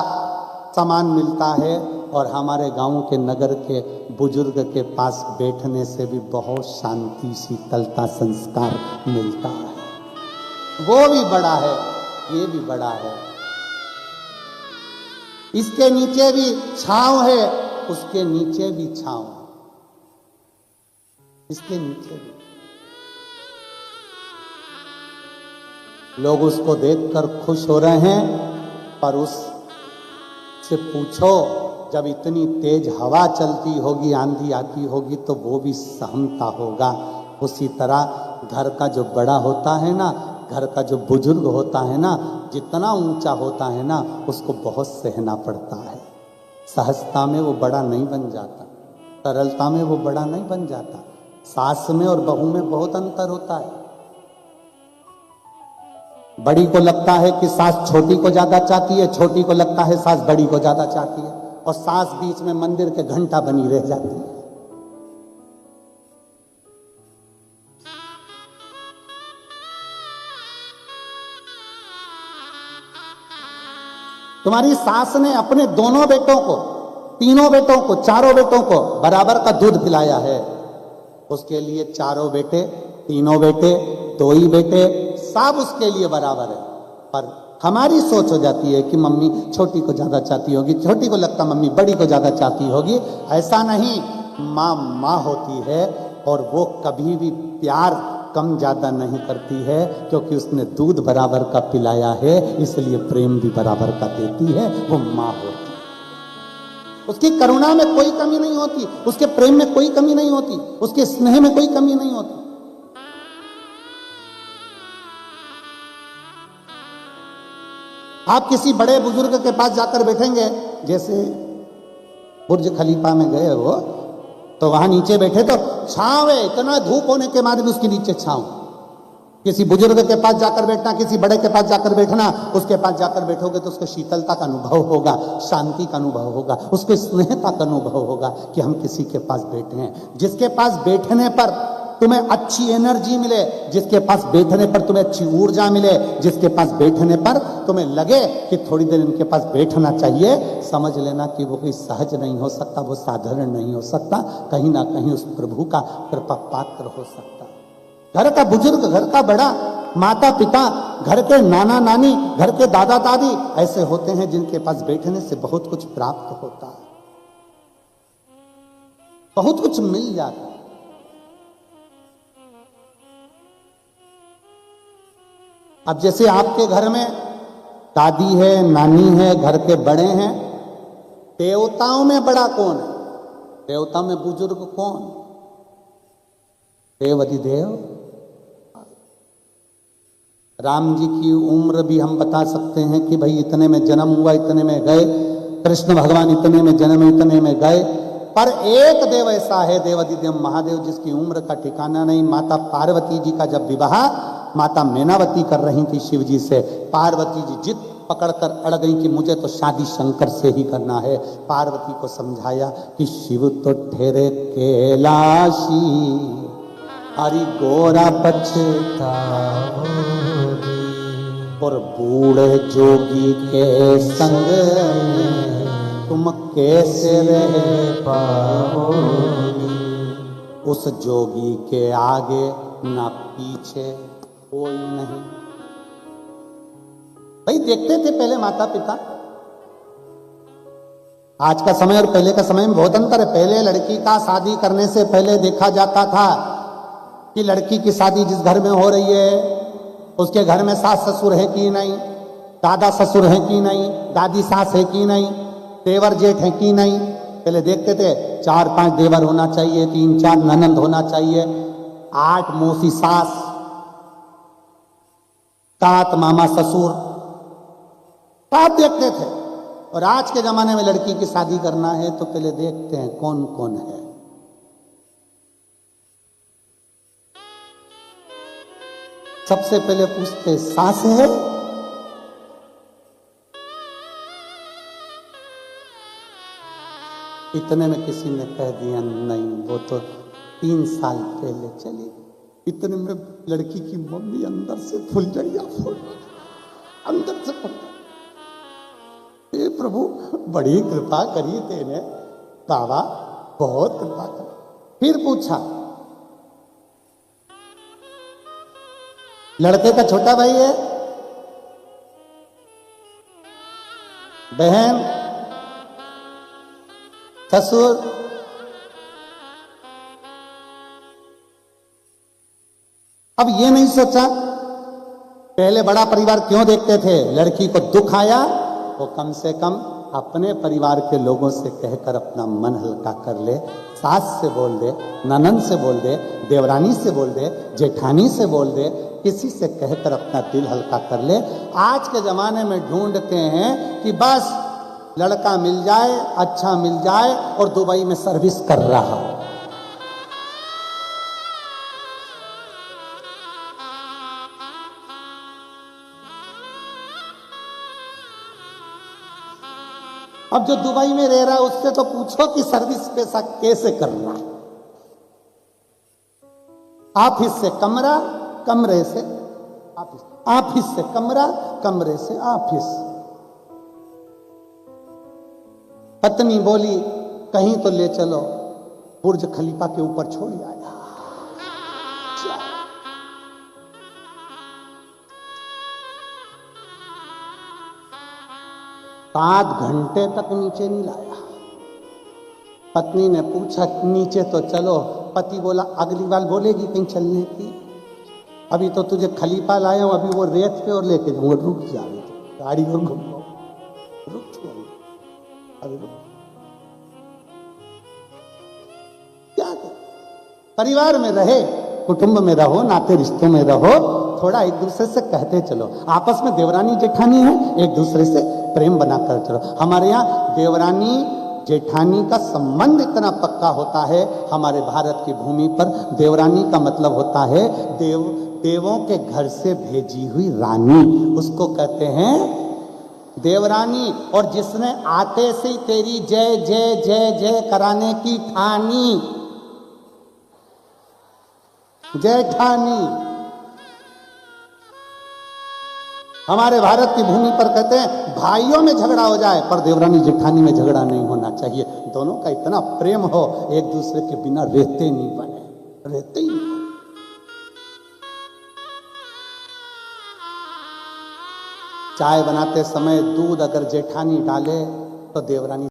सामान मिलता है और हमारे गांव के नगर के बुजुर्ग के पास बैठने से भी बहुत शांति, शीतलता, संस्कार मिलता है। वो भी बड़ा है, ये भी बड़ा है। इसके नीचे भी छांव है, उसके नीचे भी छांव, इसके नीचे भी। लोग उसको देखकर खुश हो रहे हैं, पर उससे पूछो जब इतनी तेज हवा चलती होगी, आंधी आती होगी, तो वो भी सहमता होगा। उसी तरह घर का जो बड़ा होता है ना, घर का जो बुजुर्ग होता है ना, जितना ऊंचा होता है ना, उसको बहुत सहना पड़ता है। सहजता में वो बड़ा नहीं बन जाता, सरलता में वो बड़ा नहीं बन जाता। सास में और बहू में बहुत अंतर होता है। बड़ी को लगता है कि सास छोटी को ज्यादा चाहती है, छोटी को लगता है सास बड़ी को ज्यादा चाहती है, और सास बीच में मंदिर के घंटा बनी रह जाती है। तुम्हारी सास ने अपने दोनों बेटों को, तीनों बेटों को, चारों बेटों को बराबर का दूध पिलाया है। उसके लिए चारों बेटे, तीनों बेटे, दो ही बेटे, सब उसके लिए बराबर है। पर हमारी सोच हो जाती है कि मम्मी छोटी को ज्यादा चाहती होगी, छोटी को लगता मम्मी बड़ी को ज्यादा चाहती होगी। ऐसा नहीं, माँ माँ होती है और वो कभी भी प्यार कम ज्यादा नहीं करती है, क्योंकि उसने दूध बराबर का पिलाया है, इसलिए प्रेम भी बराबर का देती है। वो माँ होती है, उसकी करुणा में कोई कमी नहीं होती, उसके प्रेम में कोई कमी नहीं होती, उसके स्नेह में कोई कमी नहीं होती। आप किसी बड़े बुजुर्ग के पास जाकर बैठेंगे, जैसे बुर्ज खलीफा में गए हो, तो वहां नीचे बैठे तो छांव है, इतना धूप होने के बाद भी उसके नीचे छांव। किसी बुजुर्ग के पास जाकर बैठना, किसी बड़े के पास जाकर बैठना, उसके पास जाकर बैठोगे तो उसको शीतलता का अनुभव होगा, शांति का अनुभव होगा, उसको स्नेहता का अनुभव होगा कि हम किसी के पास बैठे हैं। जिसके पास बैठने पर तुम्हें अच्छी एनर्जी मिले, जिसके पास बैठने पर तुम्हें अच्छी ऊर्जा मिले, जिसके पास बैठने पर तुम्हें लगे कि थोड़ी देर इनके पास बैठना चाहिए, समझ लेना कि वो कोई सहज नहीं हो सकता, वो साधारण नहीं हो सकता, कहीं ना कहीं उस प्रभु का कृपा पात्र हो सकता। घर का बुजुर्ग, घर का बड़ा, माता पिता, घर के नाना नानी, घर के दादा दादी ऐसे होते हैं जिनके पास बैठने से बहुत कुछ प्राप्त होता है, बहुत कुछ मिल जाता है। अब जैसे आपके घर में दादी है, नानी है, घर के बड़े हैं, देवताओं में बड़ा कौन है? देवता में बुजुर्ग कौन? देव अधिदेव। राम जी की उम्र भी हम बता सकते हैं कि भाई इतने में जन्म हुआ, इतने में गए। कृष्ण भगवान इतने में जन्म, इतने में गए। पर एक देव ऐसा है, देवाधिदेव महादेव, जिसकी उम्र का ठिकाना नहीं। माता पार्वती जी का जब विवाह माता मैनावती कर रही थी शिव जी से, पार्वती जी जिद पकड़कर अड़ गई कि मुझे तो शादी शंकर से ही करना है। पार्वती को समझाया कि शिव तो ठहरे कैलाशी, हरि गोरा पछताओ और बूढ़े जोगी के संग में तुम कैसे रह पाओगी। उस जोगी के आगे ना पीछे कोई नहीं। भाई देखते थे पहले माता पिता, आज का समय और पहले का समय में बहुत अंतर है। पहले लड़की का शादी करने से पहले देखा जाता था कि लड़की की शादी जिस घर में हो रही है उसके घर में सास ससुर है कि नहीं, दादा ससुर है कि नहीं, दादी सास है कि नहीं, देवर जेठ है कि नहीं। पहले देखते थे 4-5 देवर होना चाहिए, 3-4 ननंद होना चाहिए, 8 मौसी सास, 7 मामा ससुर, सब देखते थे। और आज के जमाने में लड़की की शादी करना है तो पहले देखते हैं कौन कौन है। सबसे पहले पूछते सास है, इतने में किसी ने कह दिया नहीं वो तो 3 साल पहले चली। इतने में लड़की की मम्मी अंदर से फुलझड़ियां फूल अंदर से फूल। हे प्रभु बड़ी कृपा करी तेने बाबा, बहुत कृपा करी। फिर पूछा लड़के का छोटा भाई है, बहन, ससुर, अब ये नहीं सोचा पहले बड़ा परिवार क्यों देखते थे। लड़की को दुख आया तो कम से कम अपने परिवार के लोगों से कहकर अपना मन हल्का कर ले। सास से बोल दे, ननंद से बोल दे, देवरानी से बोल दे, जेठानी से बोल दे, किसी से कहकर अपना दिल हल्का कर ले। आज के जमाने में ढूंढते हैं कि बस लड़का मिल जाए, अच्छा मिल जाए और दुबई में सर्विस कर रहा हो। अब जो दुबई में रह रहा है उससे तो पूछो कि सर्विस पैसा कैसे कर रहा है। ऑफिस से कमरा, कमरे से ऑफिस, ऑफिस से कमरा, कमरे से ऑफिस। पत्नी बोली कहीं तो ले चलो, बुर्ज खलीफा के ऊपर छोड़ आया। 7 घंटे तक नीचे नहीं लाया। पत्नी ने पूछा नीचे तो चलो, पति बोला अगली बार बोलेगी कहीं चलने की, अभी तो तुझे खलीफा लाया हूं, अभी वो रेत पे और लेके जाऊंगा, रुक जा गाड़ी और घूमो, रुक अभी रुक। क्या कर? परिवार में रहे, कुटुंब में रहो, नाते रिश्तों में रहो, थोड़ा एक दूसरे से कहते चलो। आपस में देवरानी जेठानी है, एक दूसरे से प्रेम बनाकर चलो। हमारे यहाँ देवरानी जेठानी का संबंध इतना पक्का होता है। हमारे भारत की भूमि पर देवरानी का मतलब होता है देवों के घर से भेजी हुई रानी, उसको कहते हैं देवरानी। और जिसने आते से तेरी जय जय जय जय कराने की ठानी, जेठानी। हमारे भारत की भूमि पर कहते हैं भाइयों में झगड़ा हो जाए पर देवरानी जेठानी में झगड़ा नहीं होना चाहिए। दोनों का इतना प्रेम हो, एक दूसरे के बिना रहते नहीं बने, रहते ही नहीं। चाय बनाते समय दूध अगर जेठानी डाले तो देवरानी